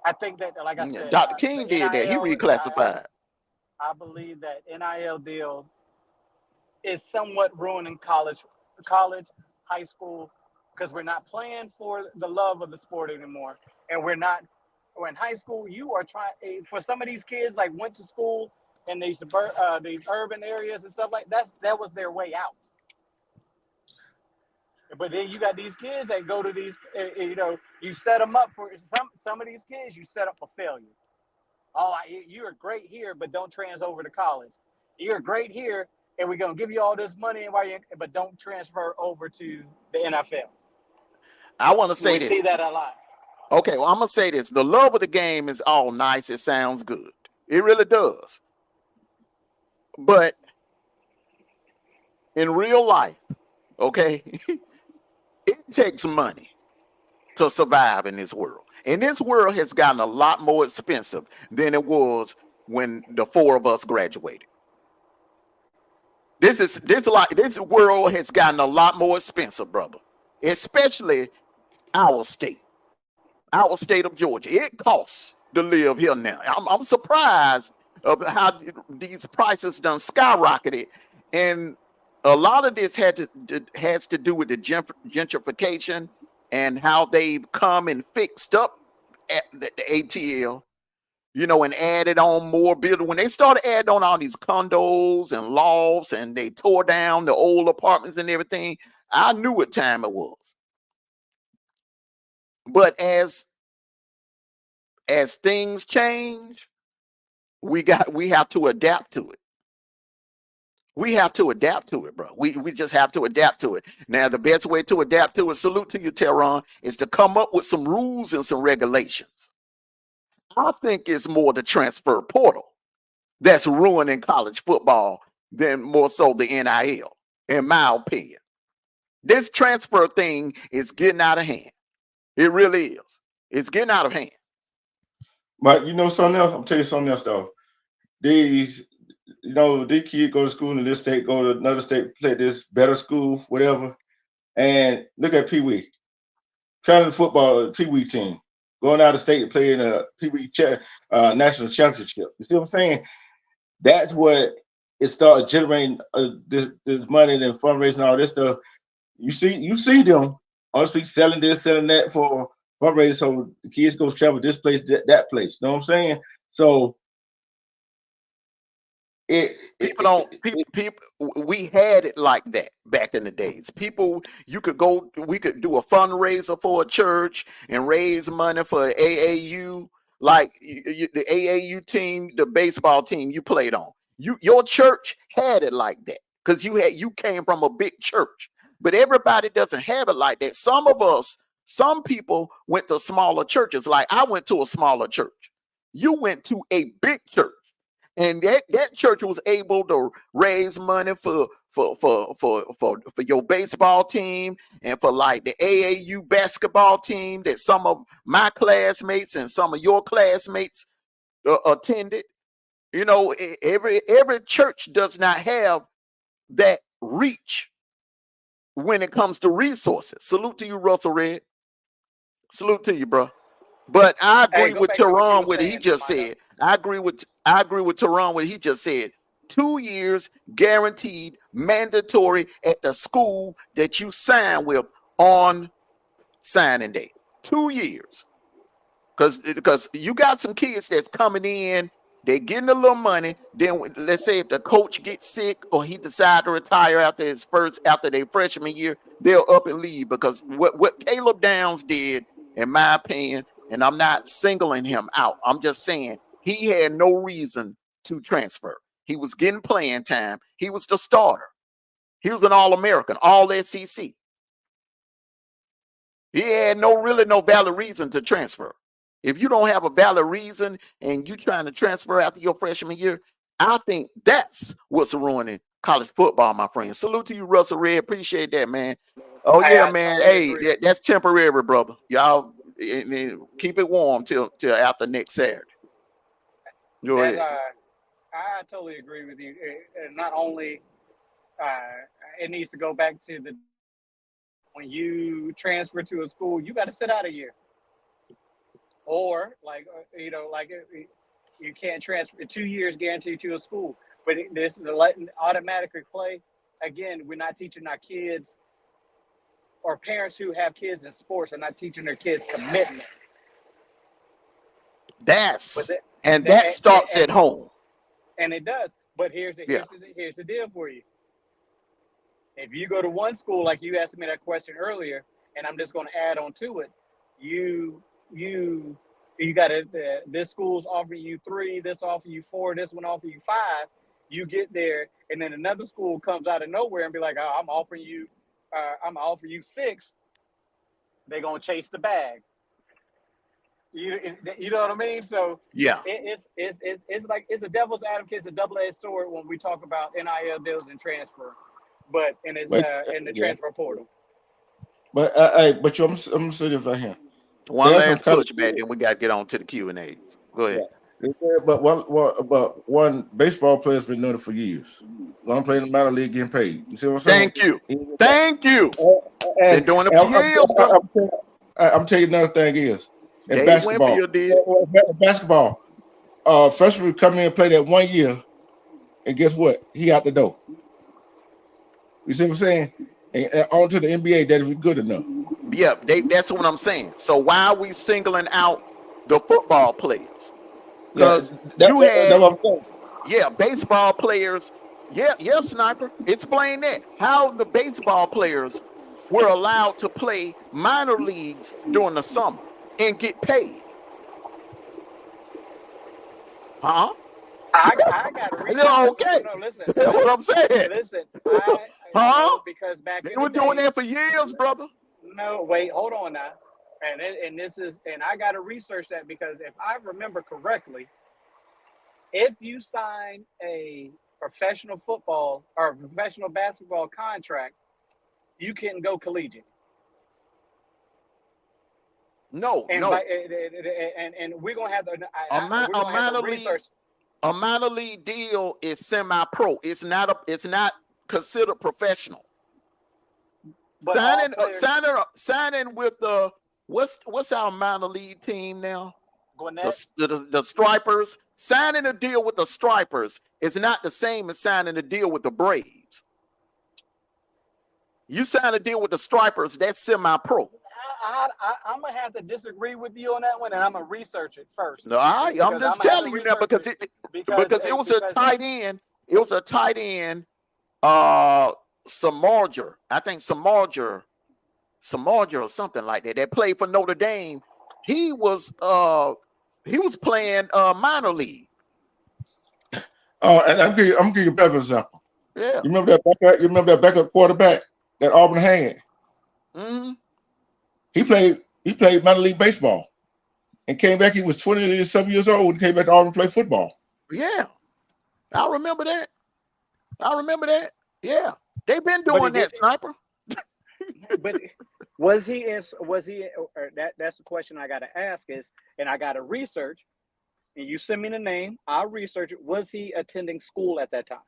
I think that, like I said, Dr. the King did that. He NIL. reclassified. I believe that NIL deal is somewhat ruining college, high school, because we're not playing for the love of the sport anymore, and we're not. When in high school, you are trying for some of these kids like went to school in these urban areas and stuff like that was their way out. But then you got these kids that go to these, you set them up for some of these kids. You set up for failure. Oh, you're great here, but don't transfer over to college. You're great here, and we're gonna give you all this money, but don't transfer over to the NFL. I want to say We see this. that a lot. Okay, well, I'm gonna say this. The love of the game is all nice. It sounds good. It really does. But in real life, okay, it takes money to survive in this world. And this world has gotten a lot more expensive than it was when the four of us graduated. This world has gotten a lot more expensive, brother. Especially our state of Georgia. It costs to live here now. I'm surprised of how these prices done skyrocketed, and a lot of this has to do with the gentrification and how they've come and fixed up at the ATL, and added on more building. When they started adding on all these condos and lofts, and they tore down the old apartments and everything, I knew what time it was. But as things change, we have to adapt to it. We have to adapt to it, bro. We just have to adapt to it. Now, the best way to adapt to it, salute to you, Tehran, is to come up with some rules and some regulations. I think it's more the transfer portal that's ruining college football than more so the NIL, in my opinion. This transfer thing is getting out of hand. It really is. It's getting out of hand. But something else. I'm tell you something else though. These kids go to school in this state, go to another state, play this better school, whatever. And look at Pee Wee, trying to football Pee Wee team, going out of state to play in a Pee Wee national championship. You see what I'm saying? That's what it started generating this money and fundraising, all this stuff. You see them honestly selling this, selling that for fundraising, so the kids go travel this place, that place. You know what I'm saying? So people we had it like that back in the days. People, we could do a fundraiser for a church and raise money for AAU, like the AAU team, the baseball team you played on. Your church had it like that because you came from a big church. But everybody doesn't have it like that. Some people went to smaller churches. Like I went to a smaller church. You went to a big church. And that church was able to raise money for your baseball team and for like the AAU basketball team that some of my classmates and some of your classmates attended. You know, every church does not have that reach when it comes to resources. Salute to you, Russell Red. Salute to you, bro. But I Hey, agree go with back to what you Teron were what he saying, just Mino. said. I agree with Teron what he just said. 2 years guaranteed, mandatory at the school that you sign with on signing day. 2 years. Because you got some kids that's coming in, they're getting a little money. Then let's say if the coach gets sick or he decides to retire after their freshman year, they'll up and leave. Because what Caleb Downs did, in my opinion, and I'm not singling him out, I'm just saying he had no reason to transfer. He was getting playing time. He was the starter. He was an All-American, All SEC. He had no valid reason to transfer. If you don't have a valid reason and you trying to transfer after your freshman year, I think that's what's ruining college football, my friend. Salute to you, Russell Red. Appreciate that, man. Oh yeah, I man. totally Hey, agree. that's temporary, brother. Y'all keep it warm till after next Saturday. Go That's ahead. I totally agree with you. Not only it needs to go back to the when you transfer to a school, you got to sit out a year, or like you can't transfer 2 years guaranteed to a school. But this automatically play. Again, we're not teaching our kids or parents who have kids in sports are not teaching their kids commitment. But That starts at home. and it does. But here's Yeah. the deal for you. If you go to one school, like you asked me that question earlier, and I'm just going to add on to it, you got this school's offering you 3, this offering you 4, this one offering you 5. You get there, and then another school comes out of nowhere and be like, "Oh, I'm offering you 6." They're gonna chase the bag. You know what I mean? So Yeah. it's like it's a devil's advocate, it's a double-edged sword when we talk about NIL deals and transfer, but in the yeah. transfer portal. But I'm gonna say this right here. One There's some last college. push back, then we got to get on to the Q&As. Go ahead. Yeah. But one baseball player's been doing it for years. One playing in the minor league getting paid. You see what I'm saying? Thank you. Been And, doing it for years, bro. I'm telling you another thing is in Dave basketball. Winfield did. Freshman would come in and play that 1 year, and guess what? He out the door. You see what I'm saying? And on to the NBA, that is good enough. Yeah, that's what I'm saying. So why are we singling out the football players? Because that's you had, what I'm saying. baseball players. Yeah, Sniper. Explain that. How the baseball players were allowed to play minor leagues during the summer and get paid. Huh? I got to read. Okay. No, listen. That's what I'm saying. Listen, because back They in were the doing day. that for years, brother. No, wait, hold on now. And I got to research that because if I remember correctly, if you sign a professional football or professional basketball contract, you can go collegiate. No. And we're gonna have to. We're gonna have to research. A minor league deal is semi-pro. It's not considered professional. But Signing with the what's our minor league team now? Gwinnett. The Stripers. Signing a deal with the Stripers is not the same as signing a deal with the Braves. You signed a deal with the Stripers. That's semi-pro. I'm gonna have to disagree with you on that one, and I'm gonna research it first. No, I'm Because just I'ma have to telling you now research because it because it was a tight end. It was a tight end. Samarger. I think Samarger or something like that. That played for Notre Dame. He was playing minor league. Oh, and I'm giving you a better example. Yeah. You remember that backup quarterback that Auburn had? Mm-hmm. He played minor league baseball and came back. He was 20-something years old and came back to Auburn and play football. Yeah. I remember that. Yeah. They've been doing that, Sniper. But was he or that's the question I gotta ask is, and I gotta research, and you send me the name, I'll research it. Was he attending school at that time?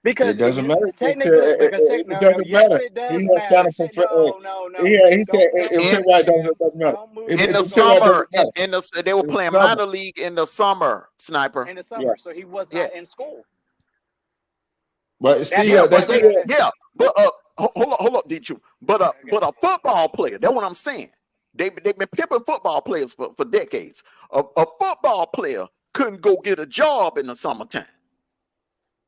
Because It doesn't matter. technically, It no, doesn't yes, matter. it does He has matter. signed a No. he said it'll tell you why it doesn't matter. In the summer, they were playing minor league in the summer, Sniper. In the summer, so he was not in school. But it's still, But hold up, D2. But a football player, that's what I'm saying. They've been pimping football players for decades. A football player couldn't go get a job in the summertime.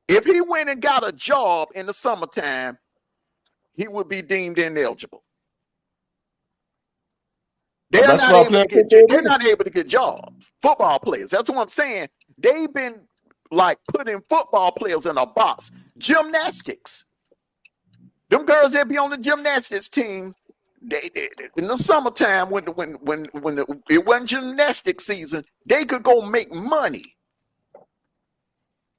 If he went and got a job in the summertime, he would be deemed ineligible. They're not able to get jobs. Football players. That's what I'm saying. They've been like putting football players in a box. Gymnastics. Them girls that be on the gymnastics team, they in the summertime when it wasn't gymnastics season, they could go make money.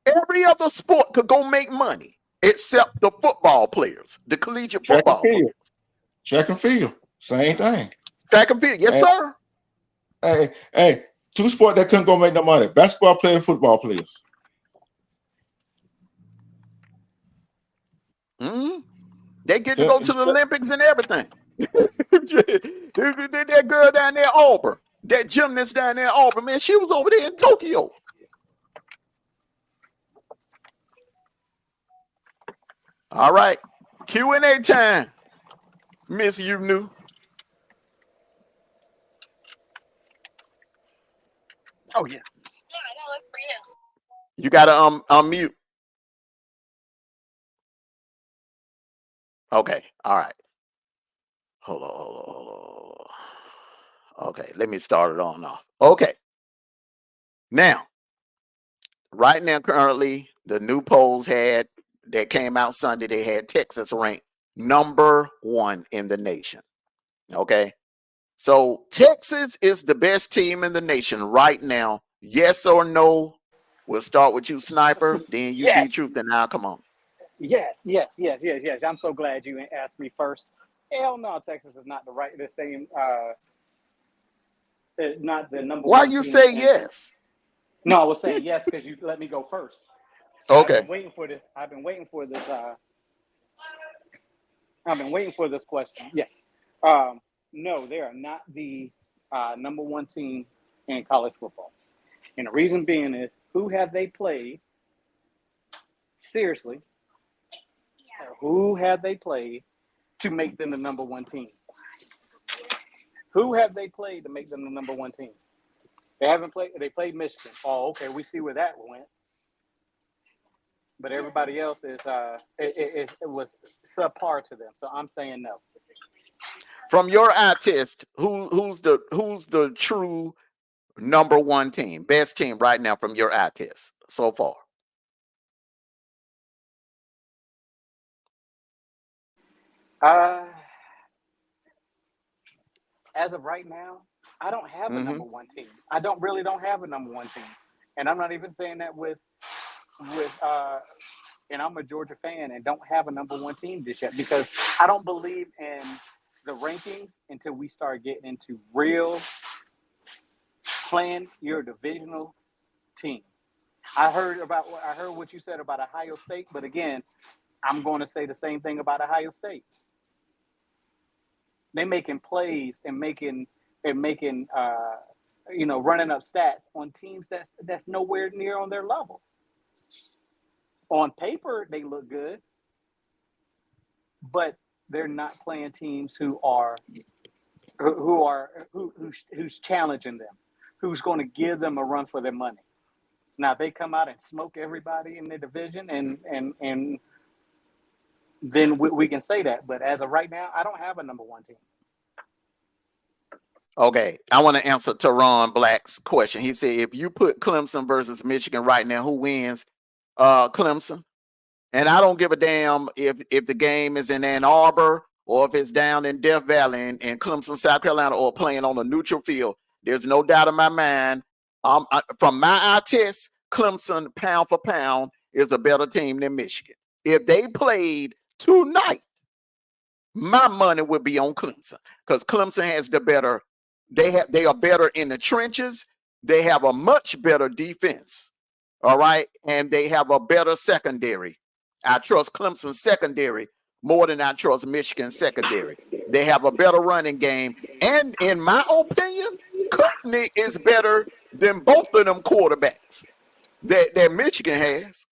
Every other sport could go make money except the football players, the collegiate football players. Track and field, same thing. Track and field, yes, sir. Hey, two sports that couldn't go make no money: basketball players, football players. Mm-hmm. They get to go to the Olympics and everything. That girl down there, Auburn, that gymnast down there, Auburn, man, she was over there in Tokyo. All right, Q&A time, Miss You Knew. Oh yeah. You gotta unmute. Okay, all right. Hold on. Okay, let me start it on off. Okay. Now, right now, currently, the new polls that came out Sunday, they had Texas ranked #1 in the nation. Okay. So Texas is the best team in the nation right now. Yes or no? We'll start with you, Sniper. Then you Yes. D-Truth, and now come on. Yes. I'm so glad you asked me first. Hell no, Texas is not the same. Not the number Why one. You say yes? No, I was saying yes because you let me go first. Okay. I've been waiting for this. I've been waiting for this question. Yes. No, they are not the number one team in college football. And the reason being is, who have they played? Seriously, who have they played to make them the number one team? Who have they played to make them the number one team? They haven't played. They played Michigan. Oh, okay. We see where that went. But everybody else is it was subpar to them. So I'm saying no. From your eye test, who's the true number one team, best team right now from your eye test so far? As of right now, I don't have a number one team. I don't have a number one team, and I'm not even saying that with and I'm a Georgia fan and don't have a number one team just yet because I don't believe in the rankings until we start getting into real playing your divisional team. I heard what you said about Ohio State, but again, I'm going to say the same thing about Ohio State. They making plays and making running up stats on teams that's nowhere near on their level. On paper, they look good, but they're not playing teams who's challenging them, who's going to give them a run for their money. Now they come out and smoke everybody in the division, and then we can say that. But as of right now, I don't have a number one team. Okay, I want to answer Teron Black's question. He said, if you put Clemson versus Michigan right now, who wins? Clemson. And I don't give a damn if the game is in Ann Arbor or if it's down in Death Valley in Clemson, South Carolina, or playing on a neutral field. There's no doubt in my mind. From my eye test, Clemson, pound for pound, is a better team than Michigan. If they played tonight, my money would be on Clemson because Clemson has the better. They are better in the trenches. They have a much better defense. All right, and they have a better secondary. I trust Clemson secondary more than I trust Michigan secondary. They have a better running game. And in my opinion, Courtney is better than both of them quarterbacks that Michigan has.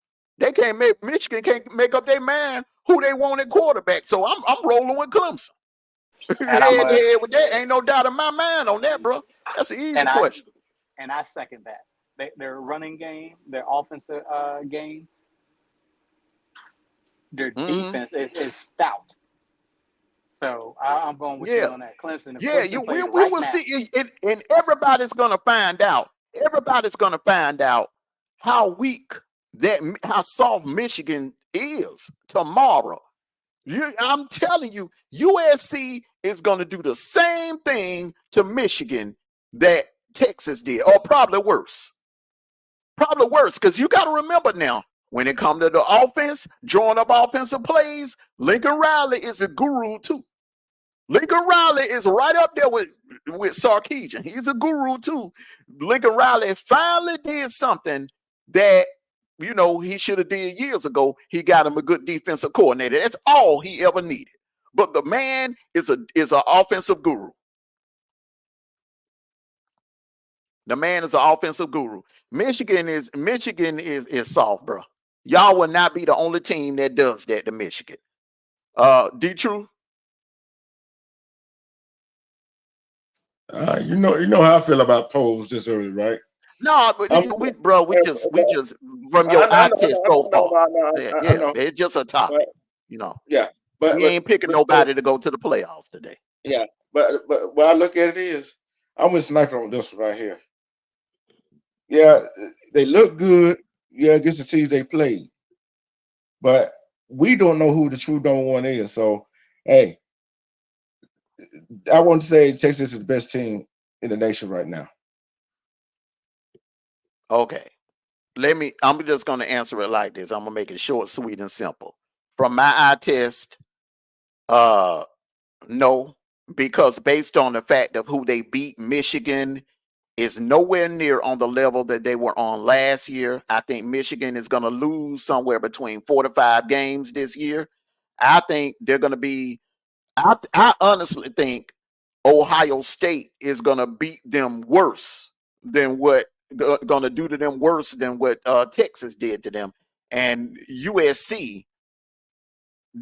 Michigan can't make up their mind who they want at quarterback. So I'm rolling with Clemson. Head with that. Ain't no doubt in my mind on that, bro. That's an easy question. And I second that. Their running game, their offensive game, their defense is stout. So I'm going with you on that. Clemson. We will see, and everybody's gonna find out. Everybody's gonna find out how weak how soft Michigan is tomorrow. I'm telling you, USC is gonna do the same thing to Michigan that Texas did, or probably worse. Probably worse, because you got to remember now, when it comes to the offense, drawing up offensive plays, Lincoln Riley is a guru too. Lincoln Riley is right up there with Sarkisian. He's a guru too. Lincoln Riley finally did something that, he should have did years ago. He got him a good defensive coordinator. That's all he ever needed. But the man is an offensive guru. The man is an offensive guru. Michigan is soft, bro. Y'all will not be the only team that does that to Michigan. D-True? You know how I feel about polls this early, right? No, but we just from your eye test so far. It's just a topic, Yeah, but we ain't picking nobody to go to the playoffs today. Yeah, but what I look at it is, I'm with Sniper on this one right here. Yeah, they look good. Yeah, against the teams they played, but we don't know who the true number one is. So, hey, I want to say Texas is the best team in the nation right now. Okay. I'm just going to answer it like this. I'm going to make it short, sweet, and simple. From my eye test, no, because based on the fact of who they beat, Michigan is nowhere near on the level that they were on last year. I think Michigan is going to lose somewhere between 4 to 5 games this year. I think they're going to be, I honestly think Ohio State is going to beat them worse than what going to do to them worse than what Texas did to them. And USC,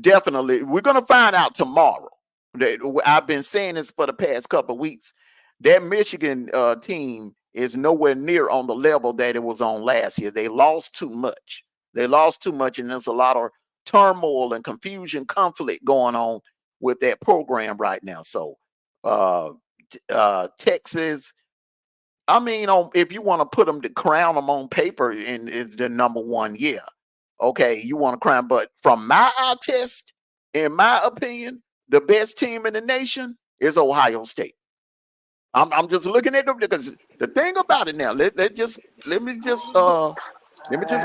definitely, we're going to find out tomorrow. I've been saying this for the past couple of weeks. That Michigan team is nowhere near on the level that it was on last year. They lost too much. And there's a lot of turmoil and confusion, conflict going on with that program right now. So Texas, I mean, if you want to put them to crown them on paper and is the number one, yeah. Okay, you want to crown, but from my eye test, in my opinion, the best team in the nation is Ohio State. I'm just looking at them because the thing about it now, let me just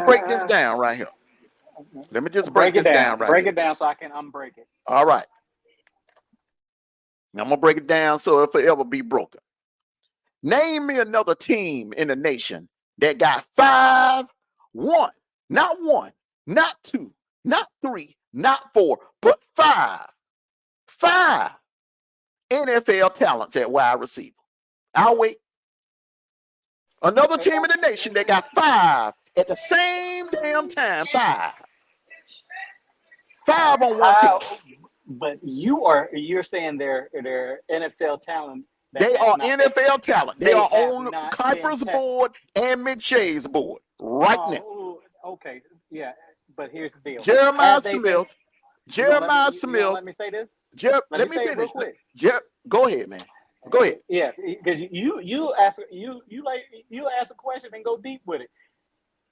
break this down right here. Let me just break this down right Break here. it down so I can unbreak it. All right. I'm gonna break it down so it forever be broken. Name me another team in the nation that got 5, not 2, not 3, not 4, but 5 NFL talents at wide receiver. I'll wait. Another team in the nation that got 5 at the same damn time. 5 on one team. But you're saying they're NFL talent that They has are not been, NFL talent. They they are have on not been Kuiper's tested. board and McShay's board right now. Oh, okay, yeah. But here's the deal: Jeremiah have they been? Smith. Jeremiah You gonna Smith. let me say this? Let Let me me say it real finish. quick. Go ahead, man. Go ahead. Yeah, because you ask a question and go deep with it.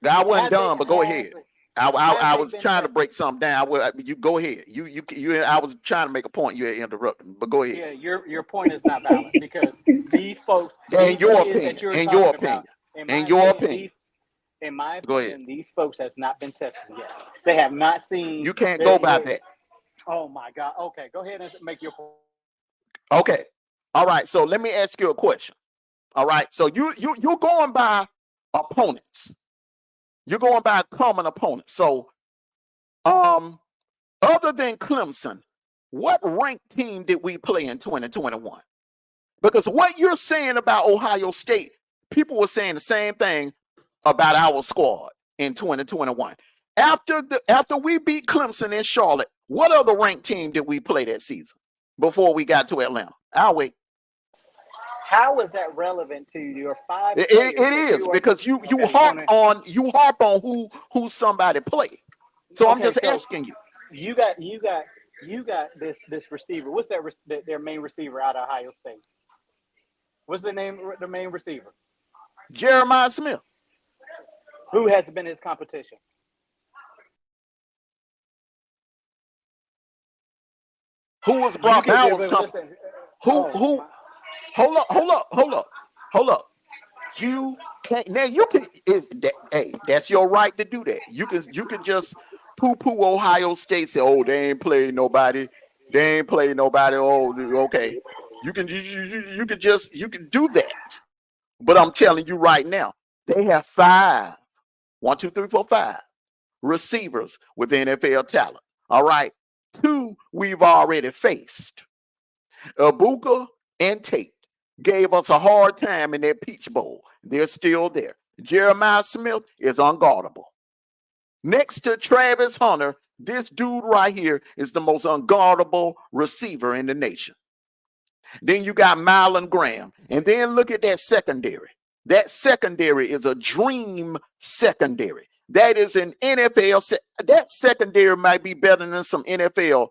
I wasn't Have they done, but go have ahead. I have they was been trying to tested? break something down. You go ahead. I was trying to make a point. You had interrupted me, but go ahead. Yeah, your point is not valid because these folks, In these your kids opinion. that you're In your talking about, opinion. In your opinion. in my Go ahead. opinion, these folks has not been tested yet. They have not seen. You can't go by that. Oh my God. Okay, go ahead and make your point. Okay. All right. So let me ask you a question. All right. So you're going by opponents. You're going by common opponents. So other than Clemson, what ranked team did we play in 2021? Because what you're saying about Ohio State, people were saying the same thing about our squad in 2021. After we beat Clemson in Charlotte, what other ranked team did we play that season before we got to Atlanta? I'll wait. How is that relevant to your five It players that is you are because you okay, harp on who somebody play. So I'm okay, just so asking you. you got this receiver. What's their main receiver out of Ohio State? What's the name the main receiver? Jeremiah Smith. Who has been his competition? Who was You Brock can Bowers' but company? listen. Who Oh who my, hold up. You can't now you can hey, that's your right to do that. You can just poo-poo Ohio State, say, oh, they ain't played nobody. They ain't played nobody. Oh, okay. You can do that. But I'm telling you right now, they have 5, 1, 2, 3, 4, 5 receivers with NFL talent. All right. 2 we've already faced. Abuka and Tate gave us a hard time in that Peach Bowl. They're still there. Jeremiah Smith is unguardable. Next to Travis Hunter, this dude right here is the most unguardable receiver in the nation. Then you got Marlon Graham. And then look at that secondary. That secondary is a dream secondary. That is an NFL. That secondary might be better than some NFL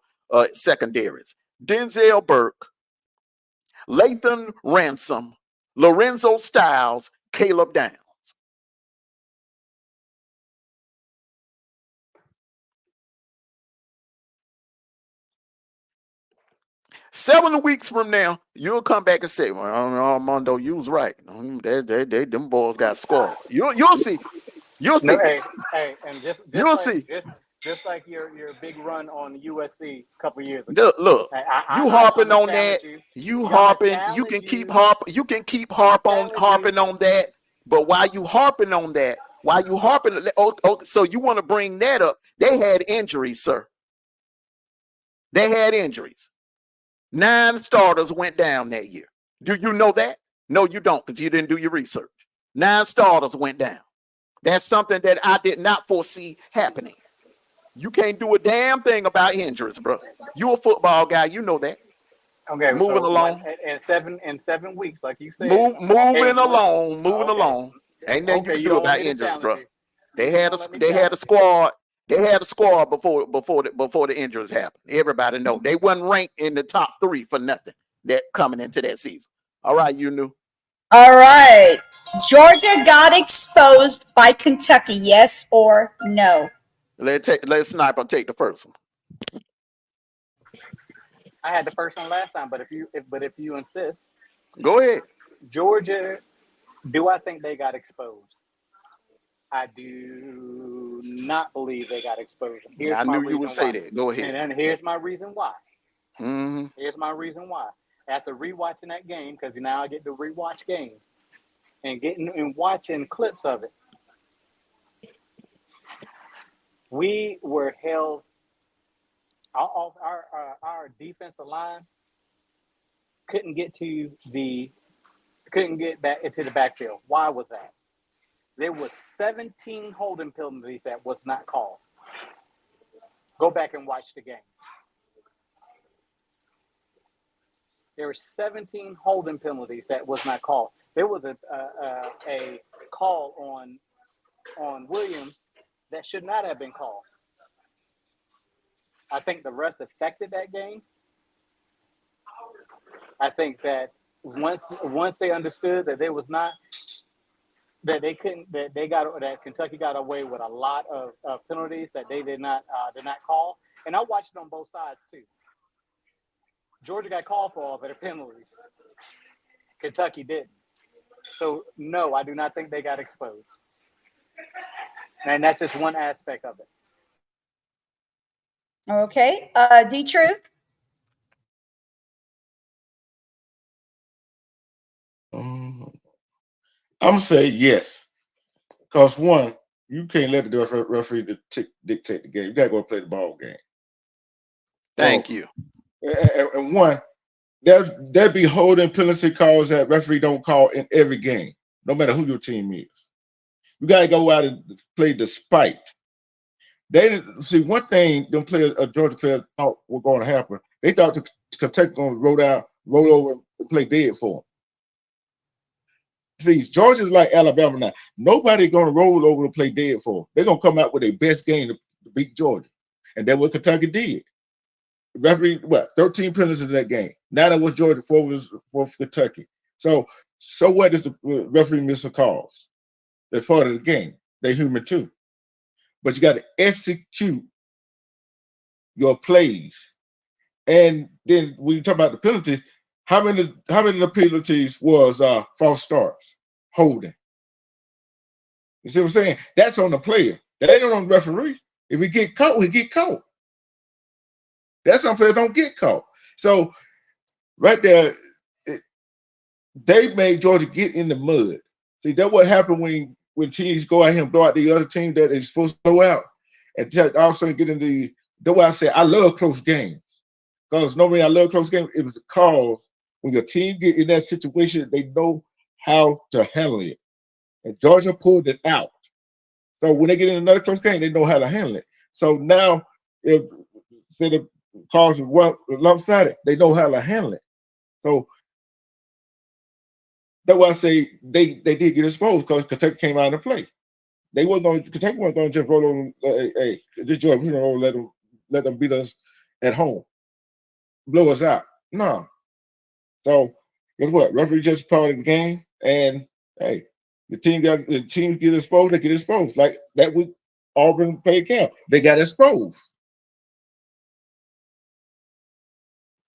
secondaries. Denzel Burke, Lathan Ransom, Lorenzo Styles, Caleb Downs. 7 weeks from now, you'll come back and say, well, Armando, you was right. Them boys got scored. You'll see. You'll no, see. and You'll see. just like your big run on USC a couple years ago. Look, you I'm harping gonna on challenge that. you. You I'm gonna harping. You challenge can keep you. harp. You can keep I'm gonna challenge harping you. on that. But while you harping on that, so you want to bring that up? They had injuries, sir. They had injuries. 9 starters went down that year. Do you know that? No, you don't, because you didn't do your research. 9 starters went down. That's something that I did not foresee happening. You can't do a damn thing about injuries, bro. You a football guy, you know that. Okay, Moving so what along. in 7 weeks, like you said. Moving What? along, moving Okay, along. Ain't nothing you okay. can You do don't want about me to injuries, challenge bro. you. They You had won't let me a challenge you. squad. They had a squad before the injuries happened. Everybody know they wasn't ranked in the top 3 for nothing. That coming into that season. All right, you knew. All right. Georgia got exposed by Kentucky, yes or no? Let Sniper take the first one. I had the first one last time, but if you insist, Go ahead. Georgia, do I think they got exposed? I do not believe they got exposed. Yeah, Here's I my knew you would reason say why. that. Go ahead. And then here's my reason why. Mm-hmm. Here's my reason why. After rewatching that game, because now I get to rewatch games and watching clips of it, we were held. Our defensive line couldn't get back into the backfield. Why was that? There was 17 holding penalties that was not called. Go back and watch the game. There were 17 holding penalties that was not called. There was a call on Williams that should not have been called. I think the refs affected that game. I think that once they understood that there was not, that they couldn't, that Kentucky got away with a lot of penalties that they did not call. And I watched it on both sides too. Georgia got called for all their penalties. Kentucky didn't. So no, I do not think they got exposed. And that's just one aspect of it. Okay. D-Truth? I'm gonna say yes, because one, you can't let the referee dictate the game. You gotta go play the ball game. Thank you. And one, there be holding penalty calls that referee don't call in every game, no matter who your team is. You gotta go out and play despite. They see one thing. Them players, Georgia players, thought was going to happen. They thought Kentucky going to roll over, and play dead for them. See, Georgia's like Alabama now. Nobody going to roll over and play dead for them. They're going to come out with their best game to beat Georgia, and that's what Kentucky did. The referee, 13 penalties in that game. Now that was Georgia, 4 was for Kentucky. So what is the referee miss a calls? They're part of the game. They're human too. But you got to execute your plays. And then when you talk about the penalties, how many of the penalties was false starts, holding? You see what I'm saying? That's on the player. That ain't on the referee. If he get caught, he get caught. That's some players don't get caught. So right there, they made Georgia get in the mud. See, that's what happened when teams go out here and blow out the other team that they're supposed to blow out, and also get into. That's why I say I love close games, because normally I love close games. It was the cause when your team get in that situation, they know how to handle it, and Georgia pulled it out. So when they get in another close game, they know how to handle it. So now, if say the cause is lopsided, they know how to handle it. So that's why I say they did get exposed, because Kentucky came out and play. Kentucky wasn't going to just roll over. This Georgia, we don't let them beat us at home, blow us out. No. So guess what? Referee just part of the game, and hey, the team get exposed. They get exposed like that week. Auburn played Cal. They got exposed.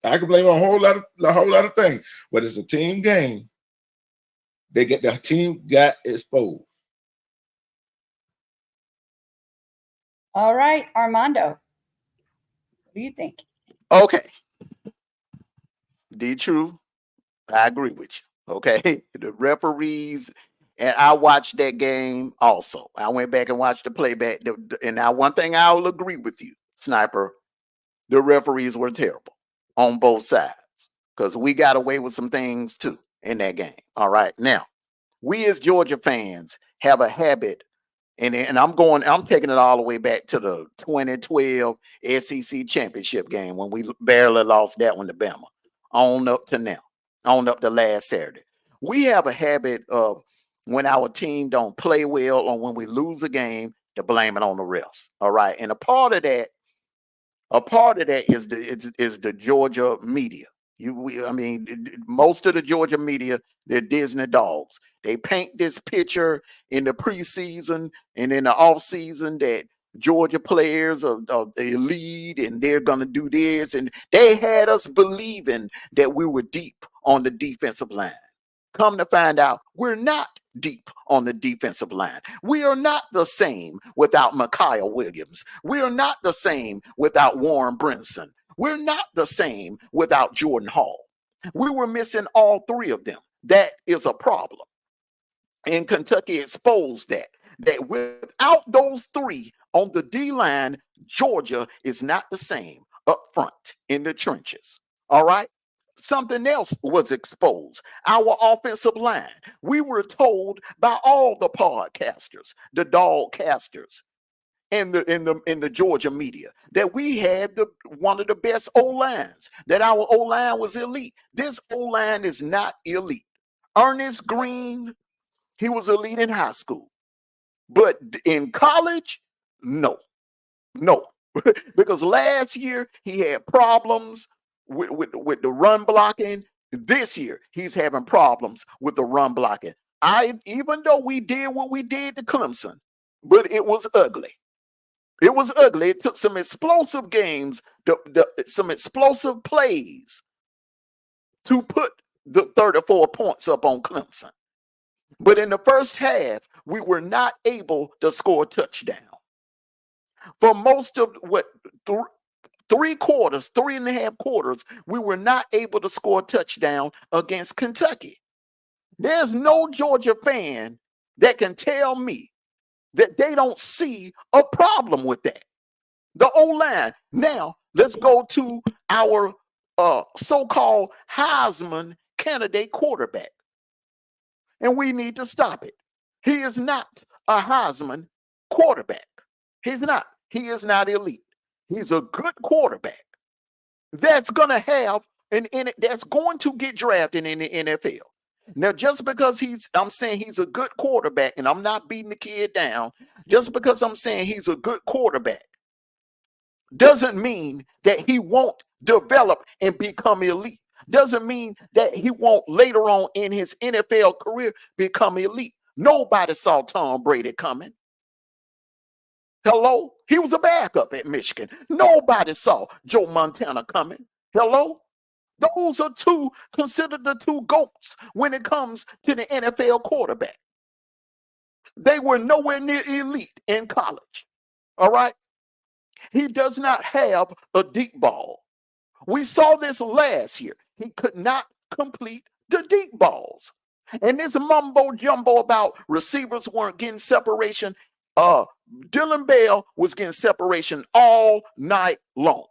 I can blame a whole lot of things, but it's a team game. The team got exposed. All right, Armando. What do you think? Okay. D-True, I agree with you. Okay. The referees, and I watched that game also. I went back and watched the playback. And now one thing I will agree with you, Sniper, the referees were terrible on both sides, because we got away with some things too in that game. All right. Now, we as Georgia fans have a habit, and I'm taking it all the way back to the 2012 SEC championship game when we barely lost that one to Bama, on up to now, on up to last Saturday. We have a habit of, when our team don't play well or when we lose the game, to blame it on the refs. All right. And a part of that is the Georgia media. Most of the Georgia media, they're Disney dogs. They paint this picture in the preseason and in the offseason that Georgia players are the elite and they're going to do this. And they had us believing that we were deep on the defensive line. Come to find out, we're not deep on the defensive line. We are not the same without Micaiah Williams. We are not the same without Warren Brinson. We're not the same without Jordan Hall. We were missing all three of them. That is a problem. And Kentucky exposed that without those three on the D-line, Georgia is not the same up front in the trenches. All right? Something else was exposed. Our offensive line. We were told by all the podcasters, the DawgCasters, in the Georgia media that we had one of the best O-lines, that our O-line was elite. This O-line is not elite. Ernest Green, he was elite in high school, but in college, no. Because last year he had problems with the run blocking. This year he's having problems with the run blocking. Even though we did what we did to Clemson, but it was ugly. It was ugly. It took some explosive games, some explosive plays to put the 34 points up on Clemson. But in the first half, we were not able to score a touchdown. For most of three and a half quarters, we were not able to score a touchdown against Kentucky. There's no Georgia fan that can tell me that they don't see a problem with that. The O-line. Now, let's go to our so-called Heisman candidate quarterback. And we need to stop it. He is not a Heisman quarterback. He's not. He is not elite. He's a good quarterback that's going to have that's going to get drafted in the NFL. Now, just because I'm saying he's a good quarterback, and I'm not beating the kid down, just because I'm saying he's a good quarterback doesn't mean that he won't develop and become elite. Doesn't mean that he won't later on in his NFL career become elite. Nobody saw Tom Brady coming. Hello? He was a backup at Michigan. Nobody saw Joe Montana coming. Hello? Those are considered the two GOATs when it comes to the NFL quarterback. They were nowhere near elite in college. All right? He does not have a deep ball. We saw this last year. He could not complete the deep balls. And this mumbo jumbo about receivers weren't getting separation. Dylan Bell was getting separation all night long.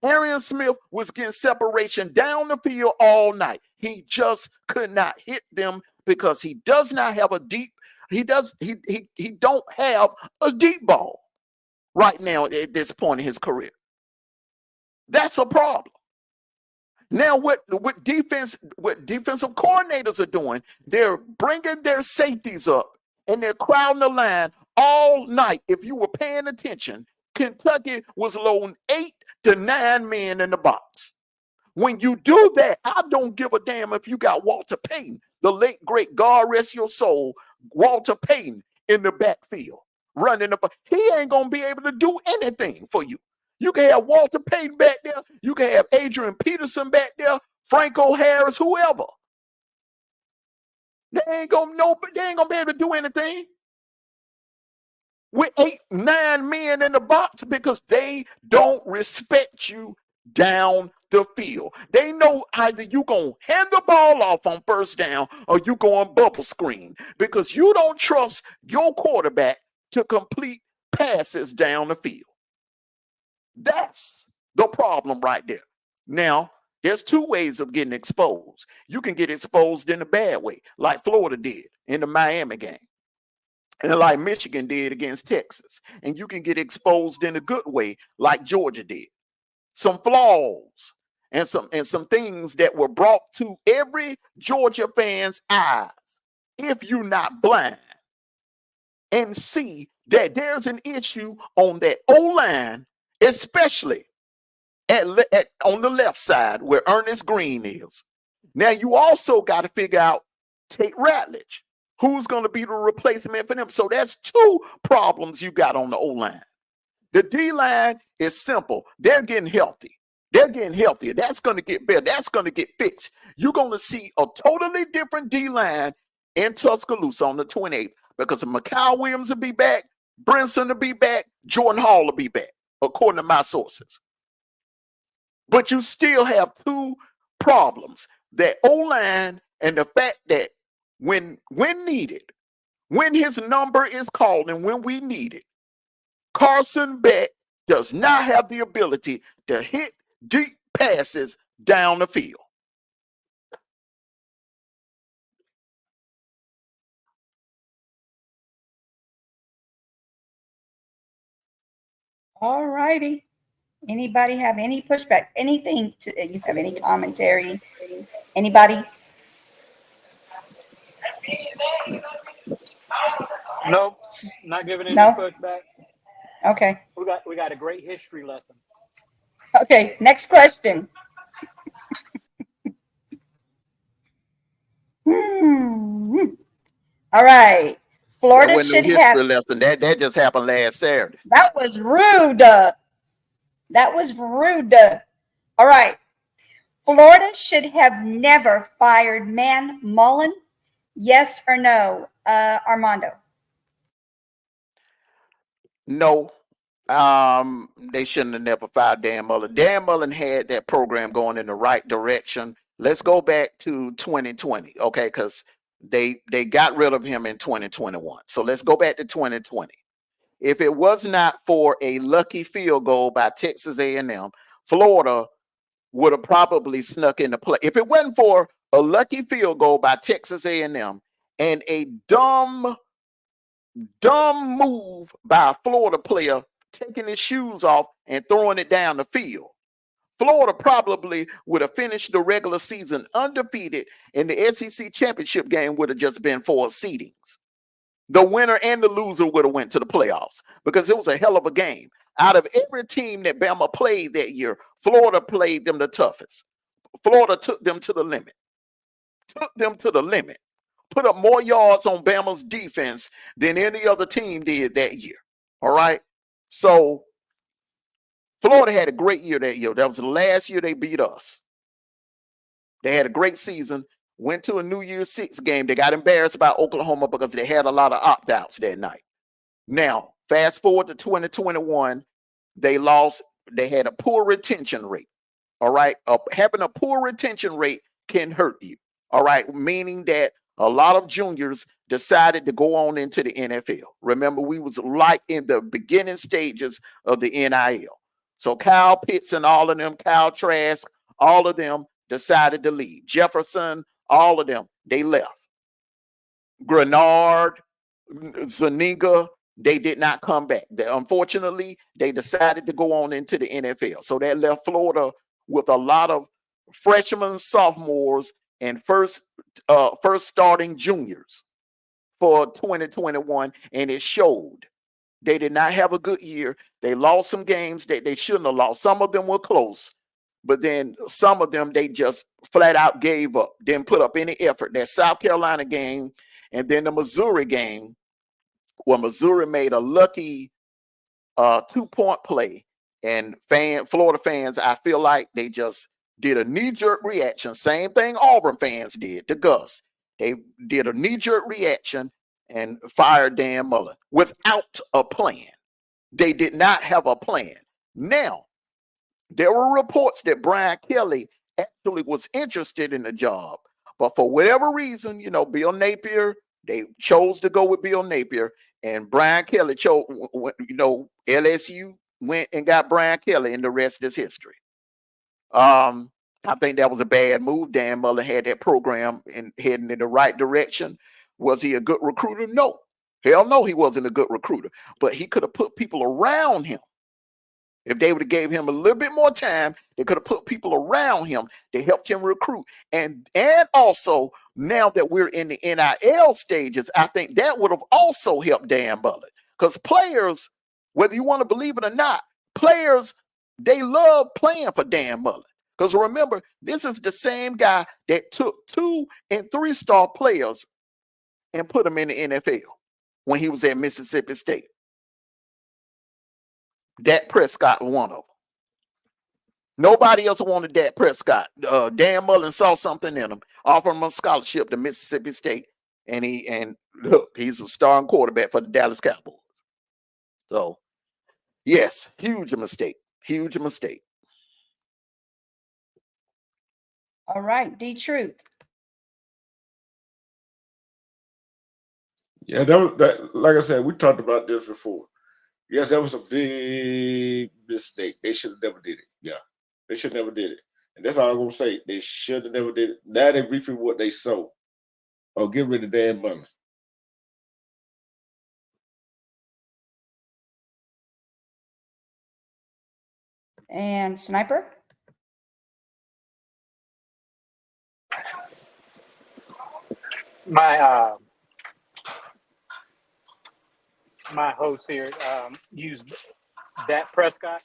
Arian Smith was getting separation down the field all night. He just could not hit them because he does not have a deep. He don't have a deep ball right now at this point in his career. That's a problem. Now, what defensive coordinators are doing, they're bringing their safeties up and they're crowding the line all night. If you were paying attention, Kentucky was loading 8 to 9 men in the box. When you do that, I don't give a damn if you got Walter Payton, the late great, God rest your soul, Walter Payton in the backfield running up. He ain't gonna be able to do anything for you. You can have Walter Payton back there. You can have Adrian Peterson back there, Franco Harris, whoever. They ain't gonna be able to do anything with 8, 9 men in the box because they don't respect you down the field. They know either you gonna hand the ball off on first down or you going bubble screen because you don't trust your quarterback to complete passes down the field. That's the problem right there. Now, there's 2 ways of getting exposed. You can get exposed in a bad way, like Florida did in the Miami game, and like Michigan did against Texas. And you can get exposed in a good way, like Georgia did. Some flaws and some things that were brought to every Georgia fan's eyes, if you're not blind, and see that there's an issue on that O-line, especially on the left side where Ernest Green is. Now, you also got to figure out Tate Ratledge. Who's going to be the replacement for them? So that's 2 problems you got on the O-line. The D-line is simple. They're getting healthy. They're getting healthier. That's going to get better. That's going to get fixed. You're going to see a totally different D-line in Tuscaloosa on the 28th because Mikal Williams will be back, Brinson will be back, Jordan Hall will be back, according to my sources. But you still have 2 problems. That O-line and the fact that when needed, when his number is called and when we need it, Carson Beck does not have the ability to hit deep passes down the field. All righty. Anybody have any pushback? Anything to you have any commentary? Anybody? Nope, not giving any No? pushback. Okay. We got a great history lesson. Okay. Next question. All right. That Florida wasn't no should have. history lesson. That just happened last Saturday. That was rude. That was rude. All right. Florida should have never fired Man Mullen. Yes or no, Armando? No, they shouldn't have never fired Dan Mullen. Dan Mullen had that program going in the right direction. Let's go back to 2020, okay? Because they got rid of him in 2021. So let's go back to 2020. If it was not for a lucky field goal by Texas A&M, Florida would have probably snuck in the play. If it wasn't for a lucky field goal by Texas A&M and a dumb move by a Florida player taking his shoes off and throwing it down the field, Florida probably would have finished the regular season undefeated, and the SEC championship game would have just been 4 seedings. The winner and the loser would have went to the playoffs because it was a hell of a game. Out of every team that Bama played that year, Florida played them the toughest. Florida took them to the limit. Put up more yards on Bama's defense than any other team did that year. All right. So Florida had a great year that year. That was the last year they beat us. They had a great season. Went to a New Year's Six game. They got embarrassed by Oklahoma because they had a lot of opt-outs that night. Now, fast forward to 2021, they lost. They had a poor retention rate. All right. Having a poor retention rate can hurt you. All right. Meaning that a lot of juniors decided to go on into the NFL. Remember, we was like in the beginning stages of the NIL. So Kyle Pitts and all of them, Kyle Trask, all of them decided to leave. Jefferson, all of them, they left. Grenard, Zuniga, they did not come back. Unfortunately, they decided to go on into the NFL. So that left Florida with a lot of freshmen, sophomores, and first starting juniors for 2021, and it showed. They did not have a good year. They lost some games that they shouldn't have lost. Some of them were close, but then some of them they just flat out gave up, didn't put up any effort. That South Carolina game and then the Missouri game, where Missouri made a lucky 2-point play, and Florida fans, I feel like they just did a knee-jerk reaction. Same thing Auburn fans did to Gus. They did a knee-jerk reaction and fired Dan Mullen without a plan. They did not have a plan. Now, there were reports that Brian Kelly actually was interested in the job, but for whatever reason, Bill Napier, they chose to go with Bill Napier, and Brian Kelly chose, LSU went and got Brian Kelly, and the rest is history. I think that was a bad move. Dan Mullen had that program and heading in the right direction. Was he a good recruiter? No. Hell no, he wasn't a good recruiter, but he could have put people around him. If they would have gave him a little bit more time, they could have put people around him that helped him recruit. And also, now that we're in the NIL stages, I think that would have also helped Dan Mullen. Because players, whether you want to believe it or not, players, they love playing for Dan Mullen. Because remember, this is the same guy that took 2- and 3-star players and put them in the NFL when he was at Mississippi State. Dak Prescott was one of them. Nobody else wanted Dak Prescott. Dan Mullen saw something in him, offered him a scholarship to Mississippi State, and look, he's a starting quarterback for the Dallas Cowboys. So, yes, huge mistake. Huge mistake. All right, D-Truth. Yeah, that. Like I said, we talked about this before. Yes, that was a big mistake. They should have never did it. Yeah, they should never did it. And that's all I'm gonna say. They should have never did it. Now they reaping what they sow. Or get rid of Dan Mullen. And Sniper? My my host here used Dak Prescott.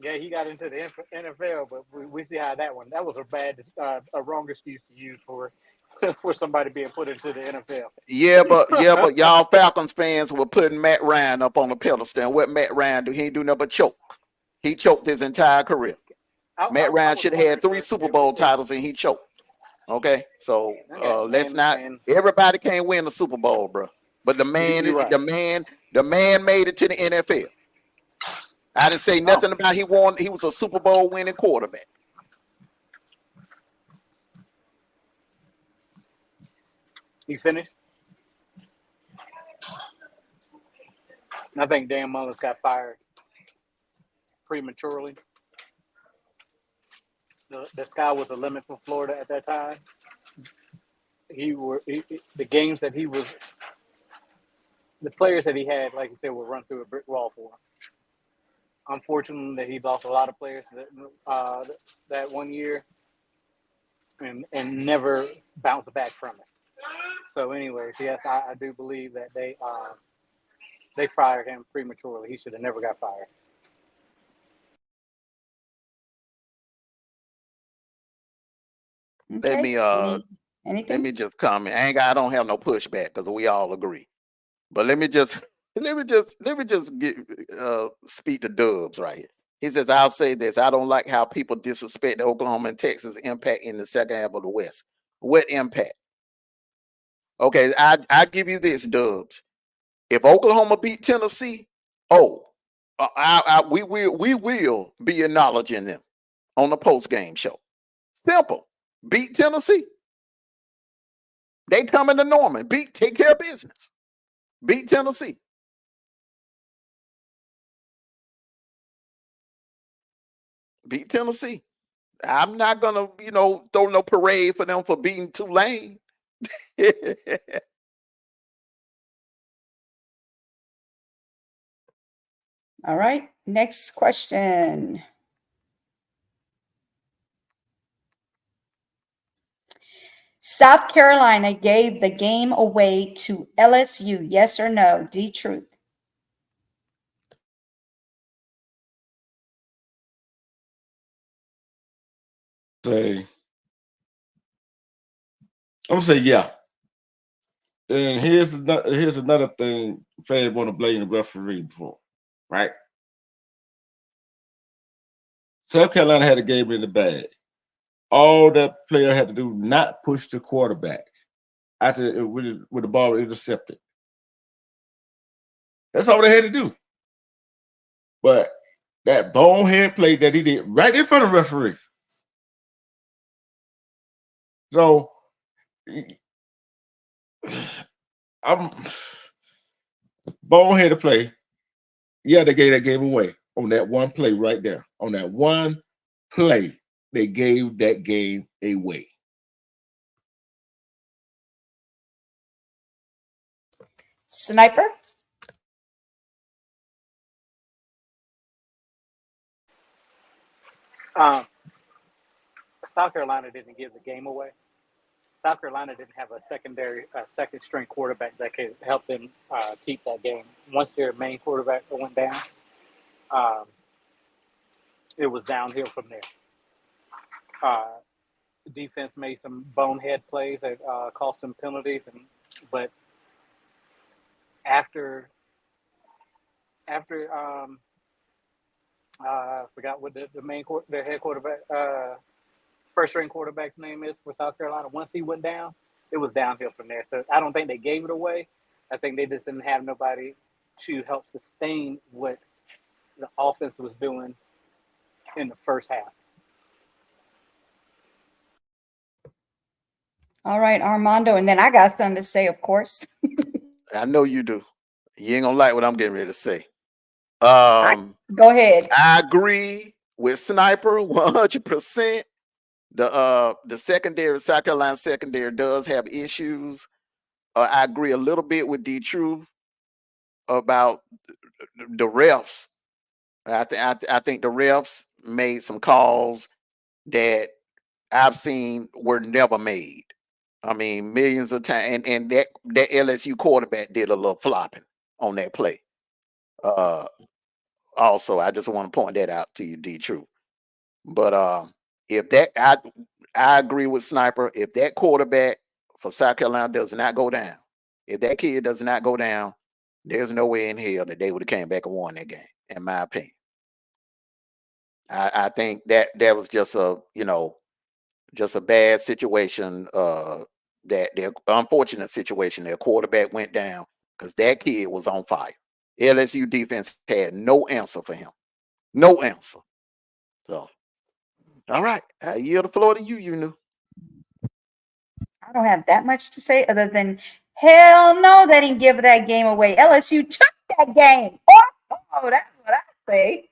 Yeah, he got into the NFL, but we see how that was a wrong excuse to use for somebody being put into the NFL. Yeah, but y'all Falcons fans were putting Matt Ryan up on the pedestal. And what Matt Ryan do? He ain't do nothing but choke. He choked his entire career. Matt Ryan should have had 3 Super Bowl titles and he choked. Okay, so let's not. Everybody can't win the Super Bowl, bro. But the man, Right. the man made it to the NFL. I didn't say nothing about he won. He was a Super Bowl winning quarterback. You finished? I think Dan Mullins got fired prematurely. The sky was the limit for Florida at that time. The games that he was, the players that he had, like you said, would run through a brick wall for him. Unfortunately, he's lost a lot of players that 1 year, and never bounced back from it. So, anyways, yes, I do believe that they fired him prematurely. He should have never got fired. Okay. Anything? Let me just comment. I don't have no pushback because we all agree. But let me just speak to Dubs right here. He says, I'll say this. I don't like how people disrespect the Oklahoma and Texas impact in the second half of the West. What impact? Okay, I give you this, Dubs. If Oklahoma beat Tennessee, we will be acknowledging them on the post-game show. Simple. Beat Tennessee. They coming to Norman. Take care of business. Beat Tennessee. Beat Tennessee. I'm not gonna, throw no parade for them for beating Tulane. All right. Next question. South Carolina gave the game away to LSU. Yes or no? D Truth. I'm gonna say yeah. And here's another thing fans want to blame the referee for, right? South Carolina had a game in the bag. All that player had to do not push the quarterback after with the ball intercepted. That's all they had to do. But that bonehead play that he did right in front of the referee. So I'm bonehead play. Yeah, they gave that game away on that one play right there. On that one play, they gave that game away. Sniper. South Carolina didn't give the game away. South Carolina didn't have a second string quarterback that could help them keep that game. Once their main quarterback went down, it was downhill from there. The defense made some bonehead plays that cost them penalties, but after I forgot what their head quarterback, first string quarterback's name is for South Carolina. Once he went down, it was downhill from there. So I don't think they gave it away. I think they just didn't have nobody to help sustain what the offense was doing in the first half. All right, Armando. And then I got something to say, of course. I know you do. You ain't gonna like what I'm getting ready to say. Go ahead. I agree with Sniper 100%. The secondary, South Carolina secondary does have issues. I agree a little bit with D Truth about the refs. I think the refs made some calls that I've seen were never made. I mean, millions of times, and that LSU quarterback did a little flopping on that play. Also, I just want to point that out to you, D. True. But if that, I agree with Sniper. If that quarterback for South Carolina does not go down, if that kid does not go down, there's no way in hell that they would have came back and won that game. In my opinion, I think that was just a bad situation. That their unfortunate situation. Their quarterback went down because that kid was on fire. LSU defense had no answer for him. No answer. So, all right. I yield the floor to you, you knew. I don't have that much to say other than hell no, they didn't give that game away. LSU took that game. Oh, that's what I say.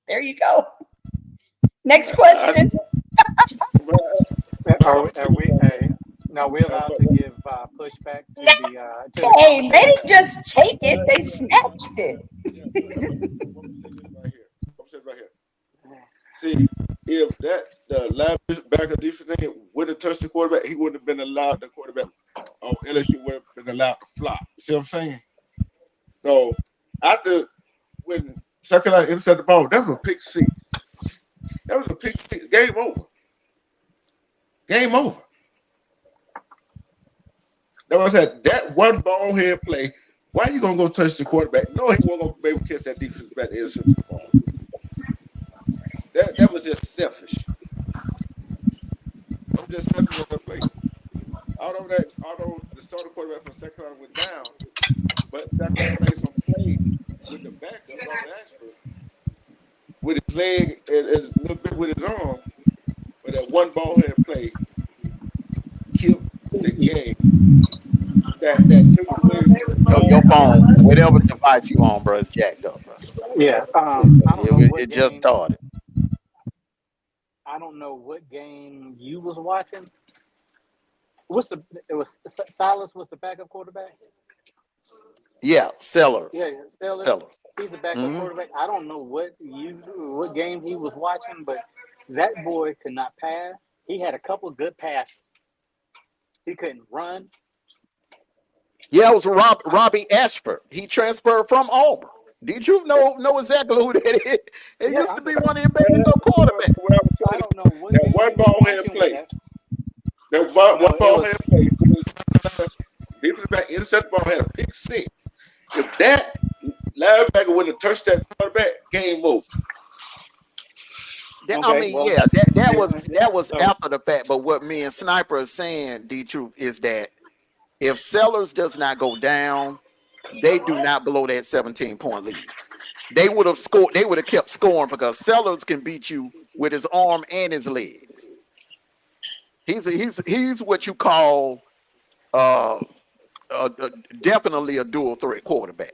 There you go. Next question. Now we're allowed to give pushback to the Hey, they commentators. didn't just take it, they snatched it. I'm saying right here. See, if the linebacker defense thing would have touched the quarterback, he wouldn't have been allowed. The quarterback on LSU would have been allowed to flop. You see what I'm saying? So after when South Carolina intercepted the ball, that was a pick six. That was a pick six. Game over. Game over. That's what I said. That one ball head play. Why are you gonna go touch the quarterback? No, he wasn't gonna be able to catch that defense back to intercept the ball. That was just selfish. That was just selfish on that play. Although the starting quarterback for South Carolina went down, but South Carolina made some play with the backup, Robert Ashford, with his leg and a little bit with his arm. But that one ball head play killed the game. That took away. Your phone, whatever device you on, bro, is jacked up, bro. Yeah. I don't know what It just game. started. I don't know what game you was watching. It was Silas was the backup quarterback. Yeah, Sellers. Yeah, Sellers. He's the backup Mhm. quarterback. I don't know what game he was watching, but that boy could not pass. He had a couple good passes. He couldn't run. Yeah, it was Robbie Ashford. He transferred from Auburn. Did you know exactly who that is? It used to be one of your backup quarterbacks. I don't know what That game one he was ball head watching play. with That one No, it ball was- head play. Defensive back intercept ball had a pick six. If that linebacker wouldn't have touched that quarterback, game over. That was So- after the fact. But what me and Sniper are saying, D Truth, is that if Sellers does not go down, they do not blow that 17-point lead. They would have scored. They would have kept scoring because Sellers can beat you with his arm and his legs. He's what you call definitely a dual threat quarterback.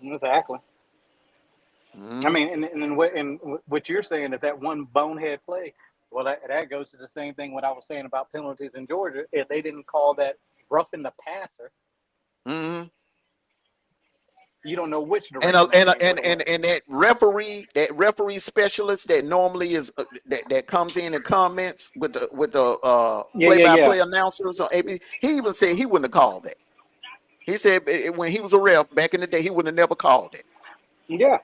Exactly. Mm-hmm. I mean, and what you're saying is that one bonehead play. Well, that goes to the same thing what I was saying about penalties in Georgia. If they didn't call that roughing the passer, Mm-hmm. you don't know which And direction. that referee specialist that normally is that comes in and comments with the play-by-play announcers on AB. He even said he wouldn't have called that. He said when he was a ref back in the day, he would have never called it. Yeah,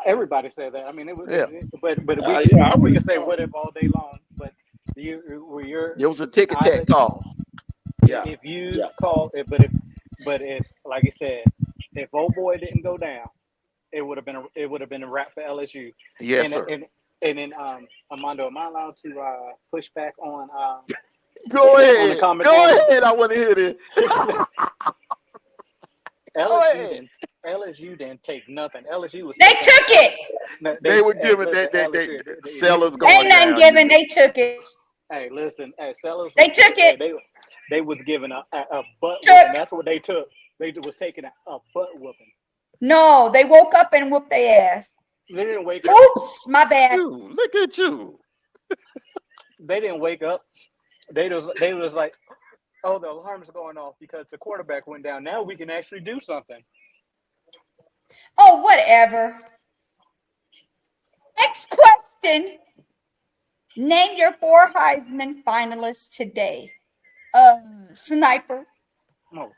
everybody said that. I mean, it was. Yeah. But we can say what if all day long. But It was a ticket-tack call. If you call it, but if like you said, if old boy didn't go down, it would have been a wrap for LSU. Yes, sir. And then Armando, am I allowed to push back on? Go ahead. On the Go ahead. I want to hear this. LSU didn't take nothing. LSU was. They took it. They were giving that Sellers going Ain't nothing down. given. They took it. Hey, listen. Hey, Sellers. They took it. They was giving a butt whooping. That's what they took. They was taking a butt whooping. No, they woke up and whooped their ass. They didn't wake up. Oops, my bad. Look at you. They didn't wake up. They was like, oh, the alarm's going off because the quarterback went down. Now we can actually do something. Oh, whatever. Next question. question. Name your 4 Heisman finalists today. Sniper. Oh.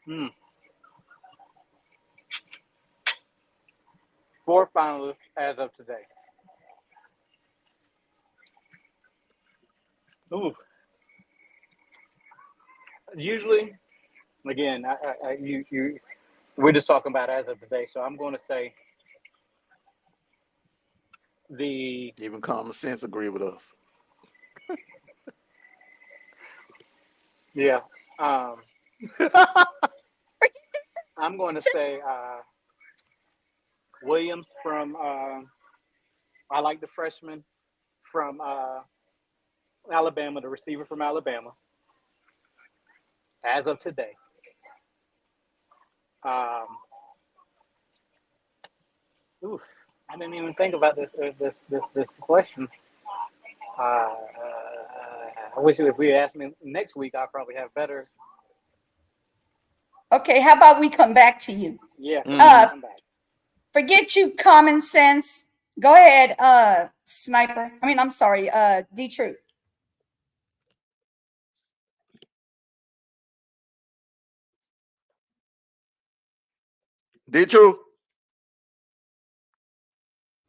Hmm. 4 finalists as of today. Ooh. Usually, again, we're just talking about as of today. So I'm going to say Even common sense agree with us. Yeah. I'm going to say Williams from. I like the freshman from Alabama, the receiver from Alabama. As of today. Oof, I didn't even think about this question. I wish if we asked me next week, I'd probably have better. Okay, how about we come back to you? Yeah. Come back. Forget you, common sense. Go ahead, Sniper. I'm sorry, D-Truth. D-Truth.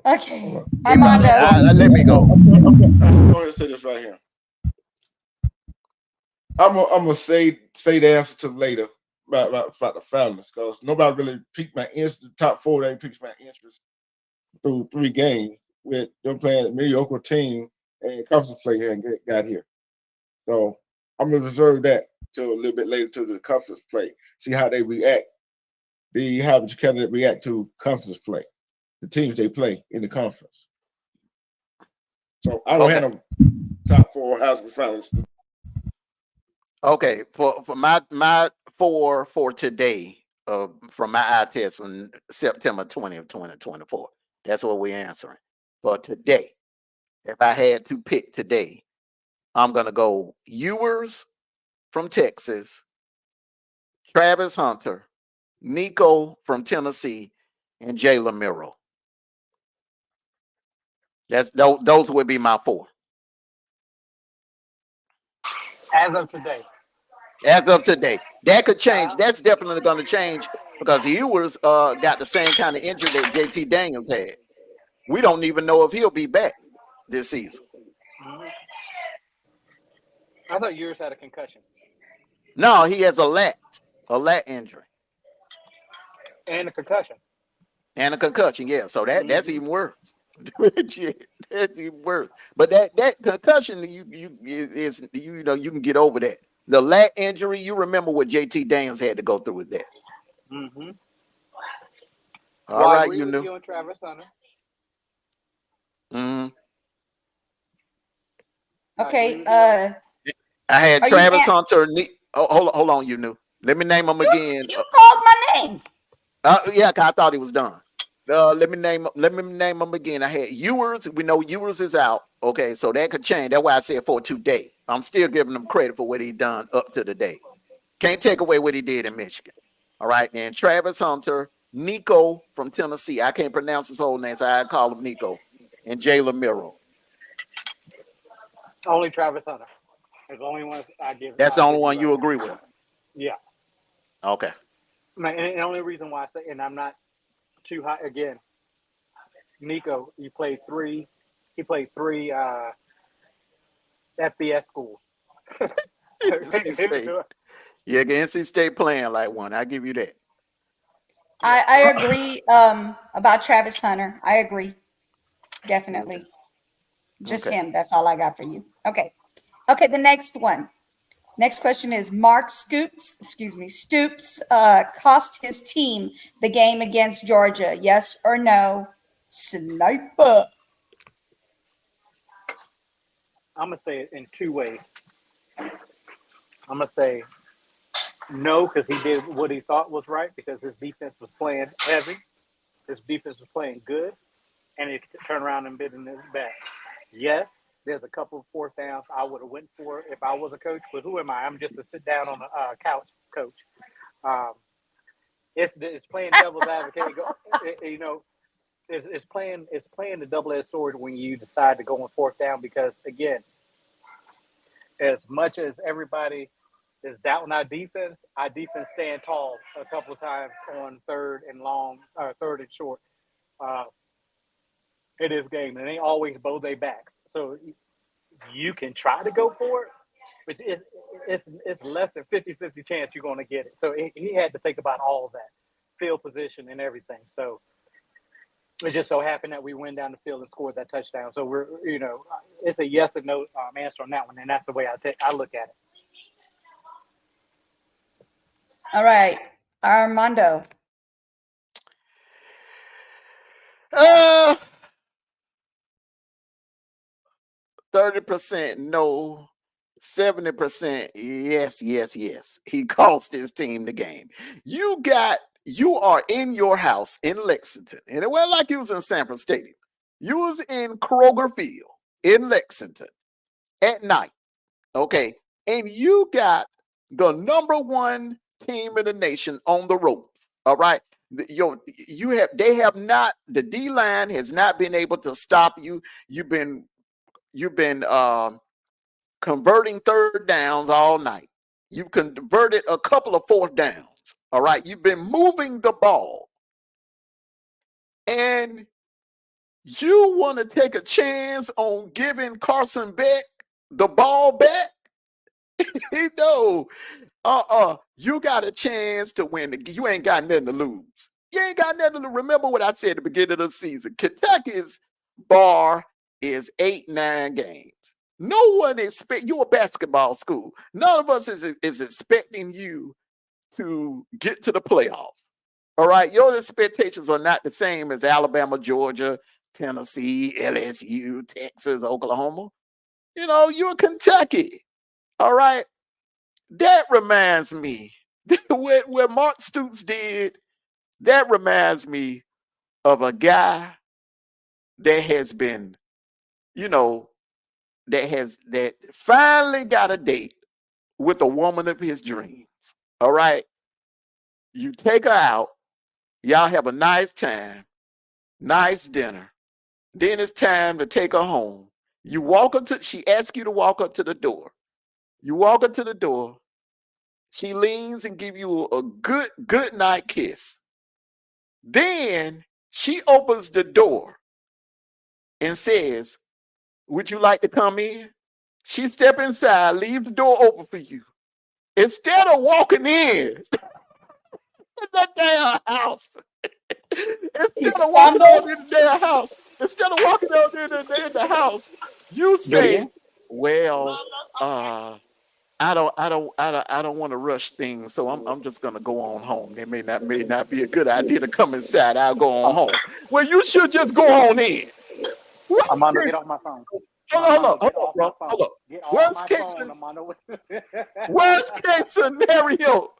Okay, Armando. Let me go. I'm going to say this right here. I'm gonna say the answer to later about the families, because nobody really piqued my interest. The top 4 they piqued my interest through 3 games with them playing a mediocre team and conference play and got here. So I'm gonna reserve that till a little bit later to the conference play. See how they react. The average candidate react to conference play, the teams they play in the conference. So I don't have no top 4 Heisman finalists. Okay, for my 4 for today, from my eye test from September 20th, 2024. That's what we're answering. For today, if I had to pick today, I'm gonna go Ewers from Texas, Travis Hunter, Nico from Tennessee, and Jalen Miro. Those would be my 4. As of today. As of today, that could change. That's definitely going to change because Ewers got the same kind of injury that JT Daniels had. We don't even know if he'll be back this season. I thought yours had a concussion. No, he has a lat injury And a concussion. and a concussion. Yeah, so that's even worse. That's even worse. But that concussion, you can get over that. The lat injury, you remember what JT Daniels had to go through with that. Mm-hmm. All right, I agree with you and Travis Hunter. Mm-hmm. Okay. I had Travis Hunter. Hold on, Let me name him again. You called my name. Yeah, I thought he was done. Let me name him again. I had Ewers. We know Ewers is out. Okay, so that could change. That's why I said for today. I'm still giving him credit for what he done up to the day. Can't take away what he did in Michigan. All right, and Travis Hunter, Nico from Tennessee. I can't pronounce his whole name, so I call him Nico. And Jalen Miro. Only Travis Hunter. That's the only one I give. That's the only one you agree with. Yeah. Okay. And the only reason why I say, and I'm not too high again. Nico, he played 3 FBS schools. NC State. Yeah, NC State playing like one. I give you that. I agree about Travis Hunter. I agree. Definitely. Just him. That's all I got for you. Okay. Okay, the next one. Next question is Mark Stoops cost his team the game against Georgia. Yes or no? Sniper. I'm going to say it in 2 ways. I'm going to say no, because he did what he thought was right, because his defense was playing heavy. His defense was playing good, and he turned around and bit in his back. Yes, there's a couple of 4th downs I would have went for if I was a coach, but who am I? I'm just a sit down on the couch coach. It's playing devil's advocate. it's playing the double-edged sword when you decide to go on fourth down, because again, as much as everybody is doubting our defense stand tall a couple of times on third and long or third and short. It is game, and they always bow their backs. So you can try to go for it, but it's less than 50-50 chance you're going to get it. So he had to think about all of that, field position and everything. So it just so happened that we went down the field and scored that touchdown. So we're, it's a yes or no answer on that one, and that's the way I look at it. All right, Armando. 30% no, 70% yes, yes, yes. He cost his team the game. You are in your house in Lexington, and it wasn't like you was in Sanford Stadium. You was in Kroger Field in Lexington at night, okay? And you got the number one team in the nation on the ropes, all right? The D-line has not been able to stop you. You've been converting third downs all night. You've converted a couple of fourth downs. All right. You've been moving the ball. And you want to take a chance on giving Carson Beck the ball back? No. You got a chance to win. You ain't got nothing to lose. You ain't got nothing to lose. Remember what I said at the beginning of the season. Kentucky's bar is 8-9 games. No one expect you a basketball school. None of us is expecting you to get to the playoffs. All right. Your expectations are not the same as Alabama, Georgia, Tennessee, LSU, Texas, Oklahoma. You're Kentucky. All right. That reminds me what Mark Stoops did. That reminds me of a guy that has been, that finally got a date with a woman of his dreams. All right. You take her out. Y'all have a nice time, nice dinner. Then it's time to take her home. She asks you to walk up to the door. You walk up to the door. She leans and give you a good night kiss. Then she opens the door and says, "Would you like to come in?" She step inside, leave the door open for you. Instead of walking in that damn house, instead of walking out in the damn house, instead of walking out in the house, you say, "Well, I don't want to rush things, so I'm just gonna go on home. It may not be a good idea to come inside. I'll go on home." Well, you should just go on in. Armando, get off my phone. Hold up, bro. Hold up. Worst case scenario.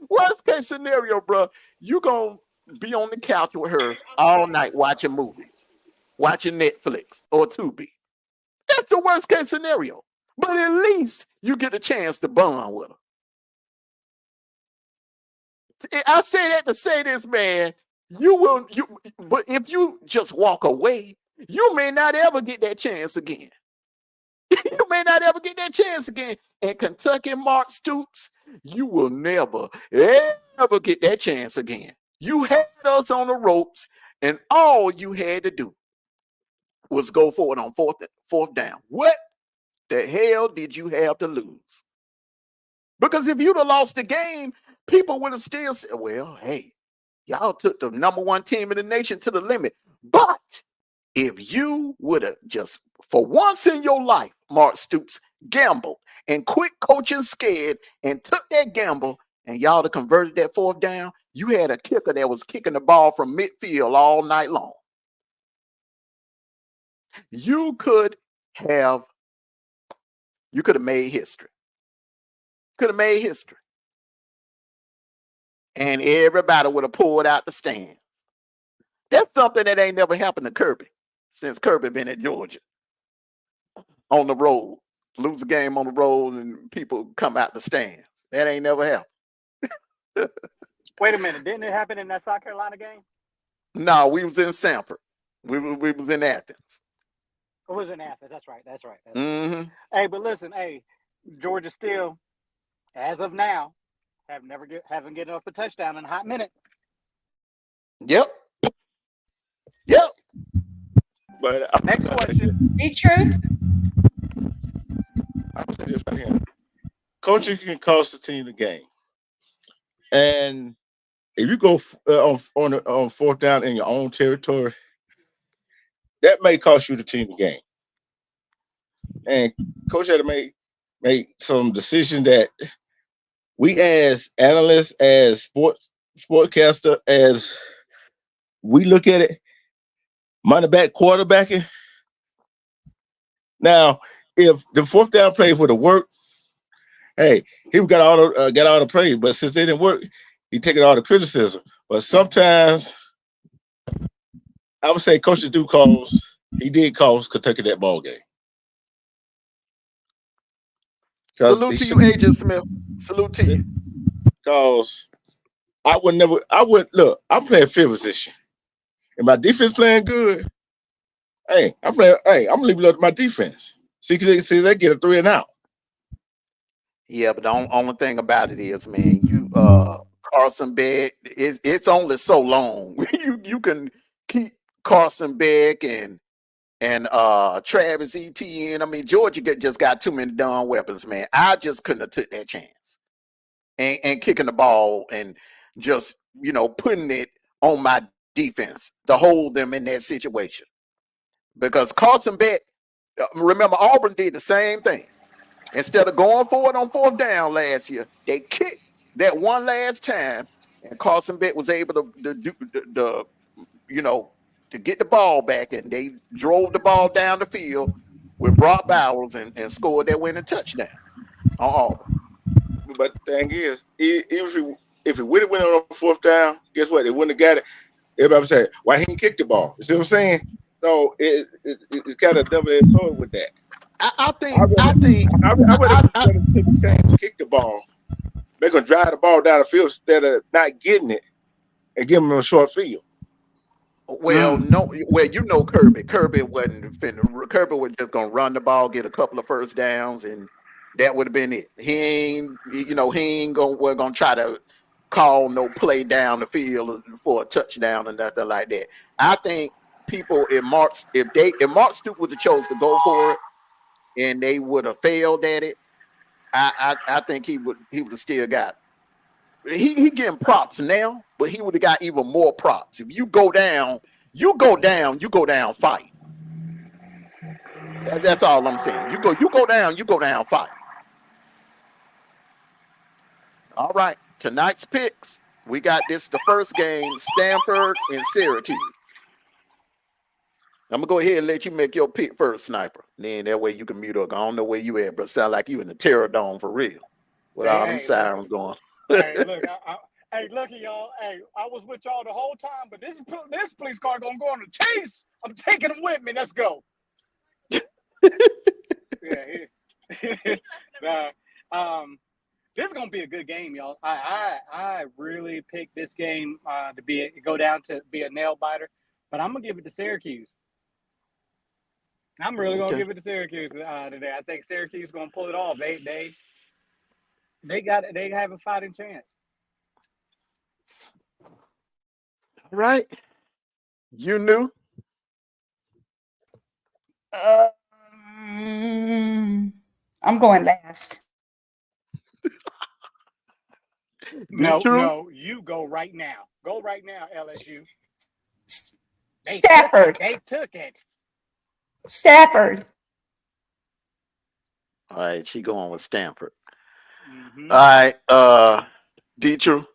Worst case scenario, bro. You gonna be on the couch with her all night watching movies, watching Netflix or Tubi. That's the worst case scenario. But at least you get a chance to bond with her. I say that to say this, man. But if you just walk away, you may not ever get that chance again. You may not ever get that chance again. And Kentucky Mark Stoops, you will never, ever get that chance again. You had us on the ropes, and all you had to do was go for it on fourth down. What the hell did you have to lose? Because if you'd have lost the game, people would have still said, "Well, hey, y'all took the number one team in the nation to the limit." But if you would have just, for once in your life, Mark Stoops, gambled and quit coaching scared and took that gamble, and y'all have converted that fourth down, you had a kicker that was kicking the ball from midfield all night long. You could have made history. Could have made history. And everybody would have pulled out the stands. That's something that ain't never happened to Kirby since Kirby been at Georgia. On the road. Lose a game on the road and people come out the stands. That ain't never happened. Wait a minute. Didn't it happen in that South Carolina game? No, we was in Sanford. We was in Athens. It was in Athens. That's right. That's right. Mm-hmm. Hey, but listen, hey, Georgia still, as of now, haven't given up a touchdown in a hot minute. Yep. But Next question. The truth. I'm gonna say this right here. Coaching can cost the team the game, and if you go on fourth down in your own territory, that may cost you the team the game. And coach had to make some decision that we as analysts, as sportcaster, as we look at it, money back quarterbacking. Now, if the fourth down play would have worked, hey, he got all the praise. But since they didn't work, he taking all the criticism. But sometimes I would say coaches do cause. He did cause Kentucky that ball game. Salute to you, Agent Smith. Salute to you. Because I would look. I'm playing field position, and my defense playing good. Hey, I'm gonna leave it up to my defense. See, they get a 3 and out. Yeah, but the only thing about it is, man, you Carson Beck, it's only so long. you can keep Carson Beck and Travis Etienne. I mean, Georgia just got too many darn weapons, man. I just couldn't have took that chance. And kicking the ball and just, putting it on my defense to hold them in that situation. Because Carson Beck, remember, Auburn did the same thing. Instead of going for it on fourth down last year, they kicked that one last time, and Carson Beck was able to get the ball back, and they drove the ball down the field with Brock Bowers and scored that winning touchdown on Auburn. But the thing is, if it would have went on fourth down, guess what? They wouldn't have got it. Everybody would say, why he didn't kick the ball? You see what I'm saying? So it's kind of double-edged sword with that. I would have take a chance to kick the ball. They're gonna drive the ball down the field instead of not getting it and give them a short field. Well, no. Well, Kirby. Kirby wasn't finna. Kirby was just gonna run the ball, get a couple of first downs, and that would have been it. He ain't gonna try to call no play down the field for a touchdown or nothing like that. I think people if Mark Stoops would have chose to go for it and they would have failed at it, I think he would have still got it. He getting props now, but he would have got even more props. If you go down, fight. That's all I'm saying. You go down, fight. All right. Tonight's picks. We got the first game, Stanford and Syracuse. I'm gonna go ahead and let you make your pick first, Sniper. Then that way you can mute up. I don't know where you at, but sound like you in the Terror Dome for real. With all them sirens going. Hey, look, looky, y'all. Hey, I was with y'all the whole time, but this police car gonna go on a chase. I'm taking them with me. Let's go. This is gonna be a good game, y'all. I really picked this game to go down to be a nail biter, but I'm gonna give it to Syracuse. I'm really gonna give it to Syracuse today. I think Syracuse is gonna pull it off. They have a fighting chance. All right. You knew. I'm going last. No, you go right now. Go right now, LSU. Stafford. They took it. Stafford. All right, she going with Stanford. Mm-hmm. All right, Deetra.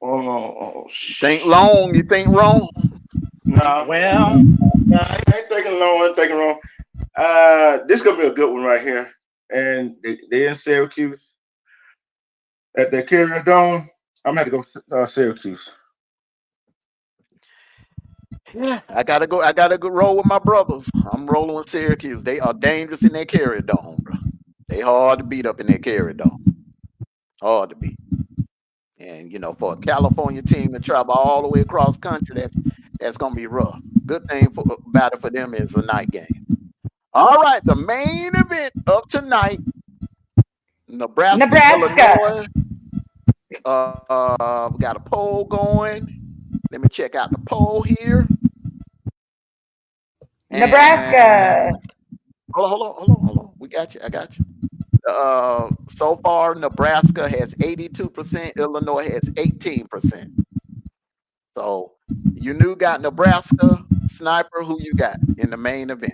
Oh, think long, you think wrong? No. Well, I ain't thinking long. I'm thinking wrong. This is gonna be a good one right here, and they in Syracuse at the Carrier Dome. I'm gonna have to go Syracuse. Yeah, I gotta go roll with my brothers. I'm rolling with Syracuse. They are dangerous in that Carrier Dome, bro. They hard to beat up in that Carrier Dome. Hard to beat. And for a California team to travel all the way across country, that's gonna be rough. Good thing about it for them is a night game. All right, the main event of tonight, Nebraska, Illinois. We got a poll going. Let me check out the poll here. Nebraska. Hold on. We got you. I got you. So far, Nebraska has 82%. Illinois has 18%. So you got Nebraska. Sniper, who you got in the main event?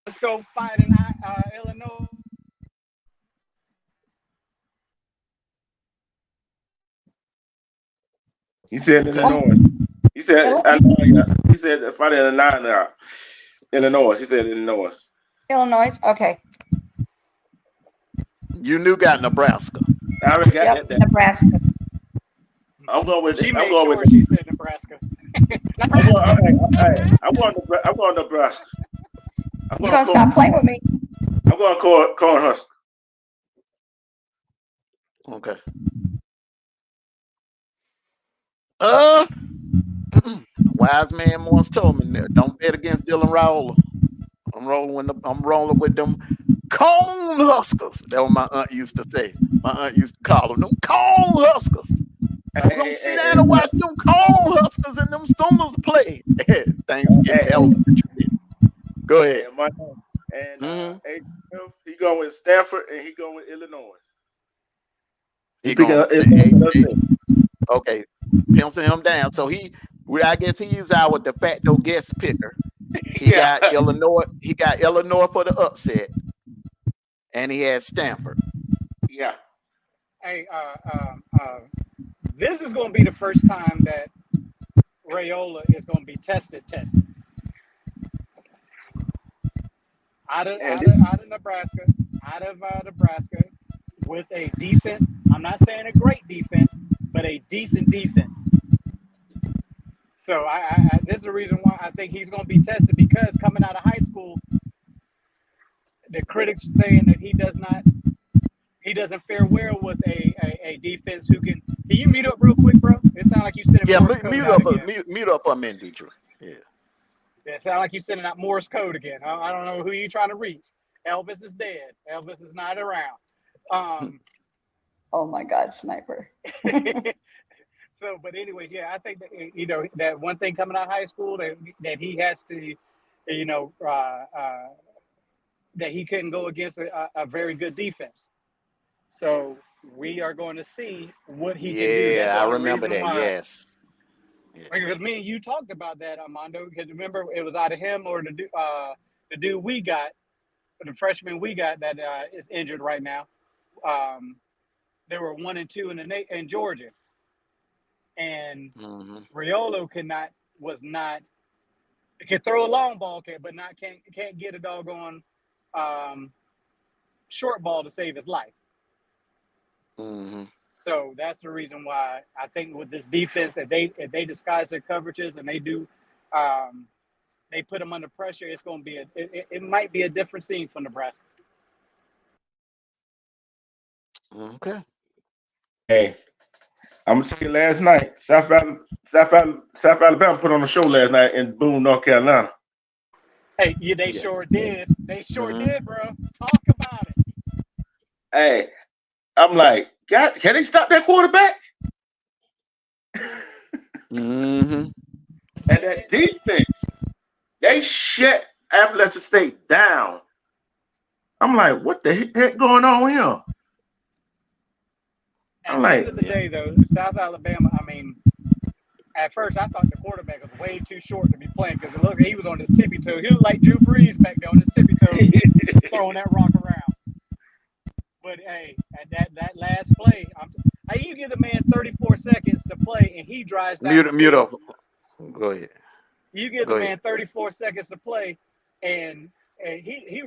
Let's go fight in Illinois. He said Okay. Illinois. He said he said Friday the 9 Illinois. He said Illinois. Illinois. Okay. You got Nebraska. I already got that. Nebraska. I'm going with She I'm made going sure with she said Nebraska. I'm going Nebraska. You gonna stop playing with me? I'm going to call Husker. Okay. Wise man once told me, don't bet against Dylan Raola. I'm rolling with them Cone Huskers. That what my aunt used to say. My aunt used to call them Cone Huskers. I'm gonna sit down and watch them Cone Huskers and them Sooners play. Thanksgiving. That was a tradition. Go ahead. And he going with Stanford and he going with Illinois. He going okay. Pencil him down. So I guess he is our de facto guest picker. He got Illinois. He got Illinois for the upset, and he has Stanford. Yeah. Hey, this is going to be the first time that Raiola is going to be tested. Out of Nebraska, with a decent, I'm not saying a great defense, but a decent defense. So this is the reason why I think he's going to be tested, because coming out of high school, the critics saying that he doesn't fare well with a defense who can you mute up real quick, bro? It sounds like you sending Morse code mute up for a minute, Deidre. Yeah. It sounds like you sending out Morse code again. I don't know who you trying to reach. Elvis is dead. Elvis is not around. Oh my God, Sniper. So, but anyways, yeah, I think that that one thing coming out of high school that he has to, that he couldn't go against a very good defense. So we are going to see what he can do. Yeah, I remember that. Yes. Because me and you talked about that, Armando. Because remember, it was either him or the dude we got, the freshman we got that is injured right now. They were 1 and 2 in Georgia, and Raiola could throw a long ball, but can't get a doggone short ball to save his life. So that's the reason why I think with this defense, if they disguise their coverages and they do, they put them under pressure, it's going to be it might be a different scene for Nebraska. Okay. Hey, I'm gonna tell you last night, South Alabama put on a show last night in Boone, North Carolina. Hey, they sure did. They sure did, bro. Talk about it. Hey, I'm like, God, can they stop that quarterback? Mm-hmm. And that defense, they shut Appalachian State down. I'm like, what the heck going on here? At the end of the day, though, South Alabama, I mean, at first I thought the quarterback was way too short to be playing because look, he was on his tippy toe. He was like Drew Brees back there on his tippy toe, throwing that rock around. But hey, at that last play, you give the man 34 seconds to play, and he drives down. Mute up. Go ahead. You give the man 34 seconds to play, and he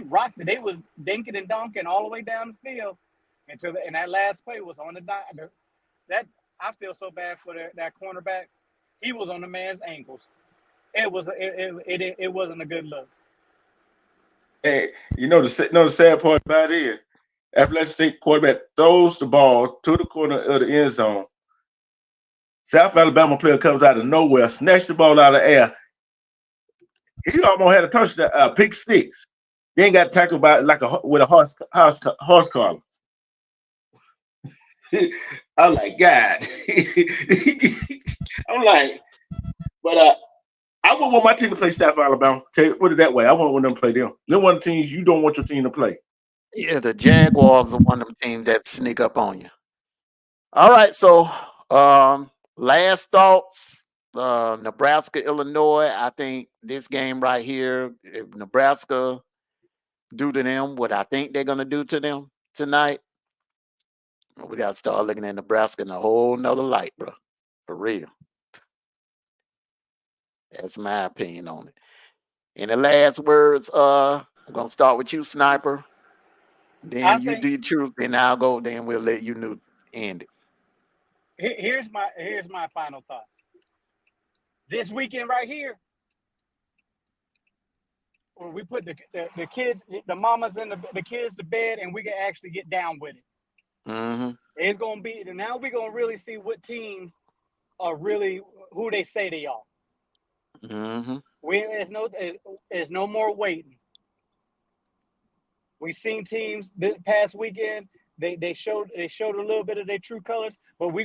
rocked it. They was dinking and donking all the way down the field until and that last play was on the dime. That I feel so bad for that cornerback. He was on the man's ankles. it wasn't a good look. And the sad part about it is, Athletic State quarterback throws the ball to the corner of the end zone. South Alabama player comes out of nowhere, snatched the ball out of the air. He almost had a touchdown, pick six. Then got tackled by with a horse collar. I'm like, God. I'm like, but I wouldn't want my team to play South Alabama. Put it that way. I wouldn't want them to play them. They're one of the teams you don't want your team to play. Yeah, the Jaguars are one of them teams that sneak up on you. All right, so last thoughts. Nebraska, Illinois. I think this game right here, if Nebraska do to them what I think they're gonna do to them tonight, we gotta start looking at Nebraska in a whole nother light, bro. For real. That's my opinion on it. And the last words, I'm gonna start with you, Sniper. Then you do truth, and I'll go. Then we'll let you know end it. Here's my final thought. This weekend right here, when we put the kids, the mamas and the kids to bed, and we can actually get down with it. Mm-hmm. It's gonna be now. We're gonna really see what teams are really who they say they are. Mm-hmm. There's no more waiting. We've seen teams this past weekend. They showed a little bit of their true colors, but we're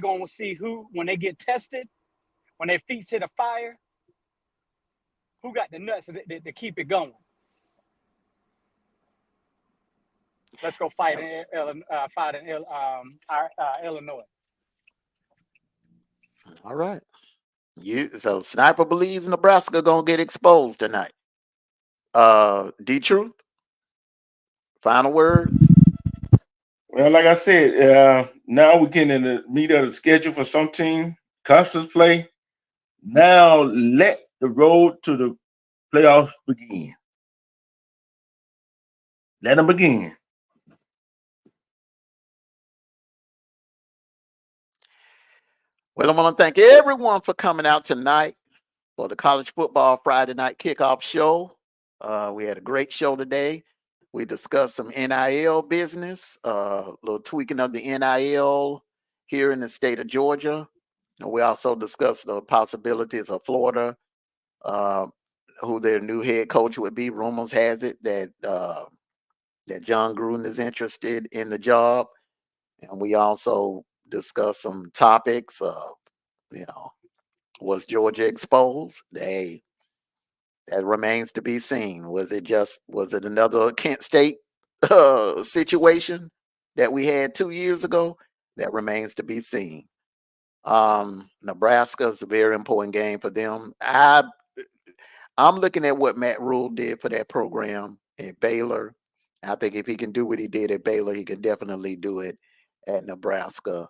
gonna see who, when they get tested, when their feet hit a fire, who got the nuts to keep it going. Let's go fight in Illinois. All right. So Sniper believes Nebraska gonna get exposed tonight. D-Truth. Final words. Well, like I said, now we're getting in the meat of the schedule for some team. Conference play. Now let the road to the playoffs begin. Let them begin. Well, I want to thank everyone for coming out tonight for the College Football Friday Night Kickoff Show. We had a great show today. We discussed some NIL business, a little tweaking of the NIL here in the state of Georgia. And we also discussed the possibilities of Florida, who their new head coach would be. Rumors has it that that John Gruden is interested in the job. And we also discussed some topics of, was Georgia exposed? That remains to be seen. Was it another Kent State situation that we had 2 years ago? That remains to be seen. Nebraska is a very important game for them. I'm looking at what Matt Rule did for that program at Baylor. I think if he can do what he did at Baylor, he can definitely do it at Nebraska.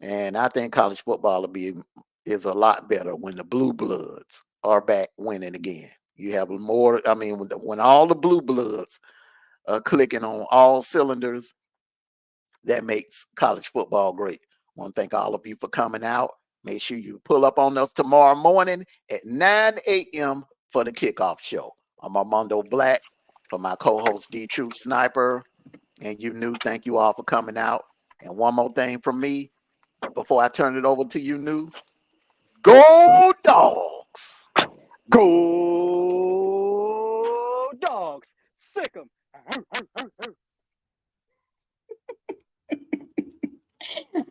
And I think college football is a lot better when the blue bloods are back winning again. You have more. I mean, when all the blue bloods are clicking on all cylinders, that makes college football great. I want to thank all of you for coming out. Make sure you pull up on us tomorrow morning at 9 a.m. for the kickoff show. I'm Armando Black for my co-host D-Truth Sniper. And thank you all for coming out. And one more thing from me before I turn it over to you, go Dogs! Go Dogs! Sick 'em!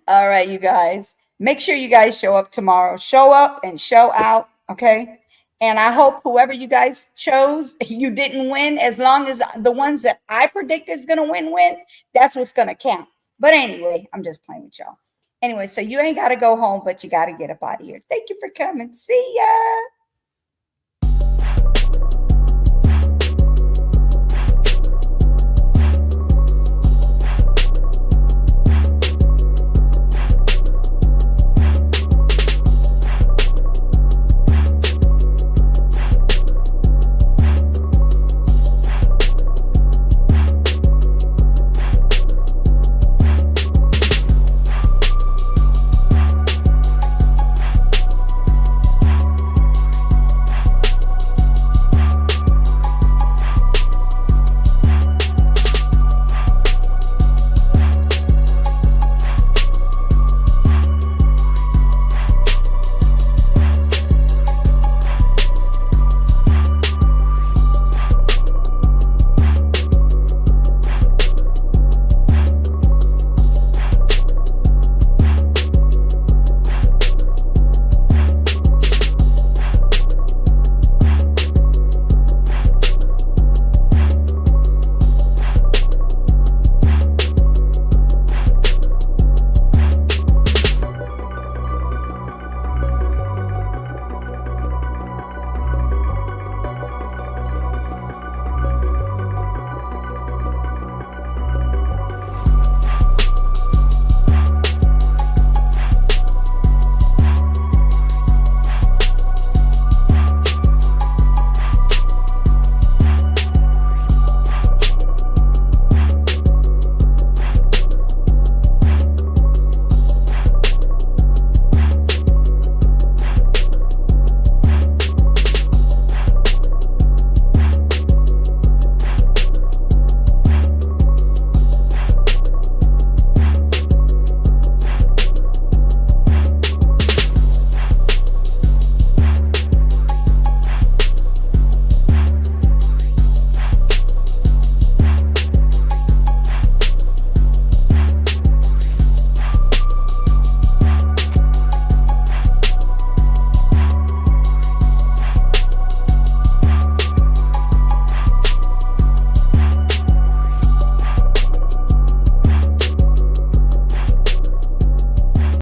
All right, you guys. Make sure you guys show up tomorrow. Show up and show out, okay? And I hope whoever you guys chose, you didn't win. As long as the ones that I predicted is going to win, that's what's going to count. But anyway, I'm just playing with y'all. Anyway, so you ain't got to go home, but you got to get up out of here. Thank you for coming. See ya.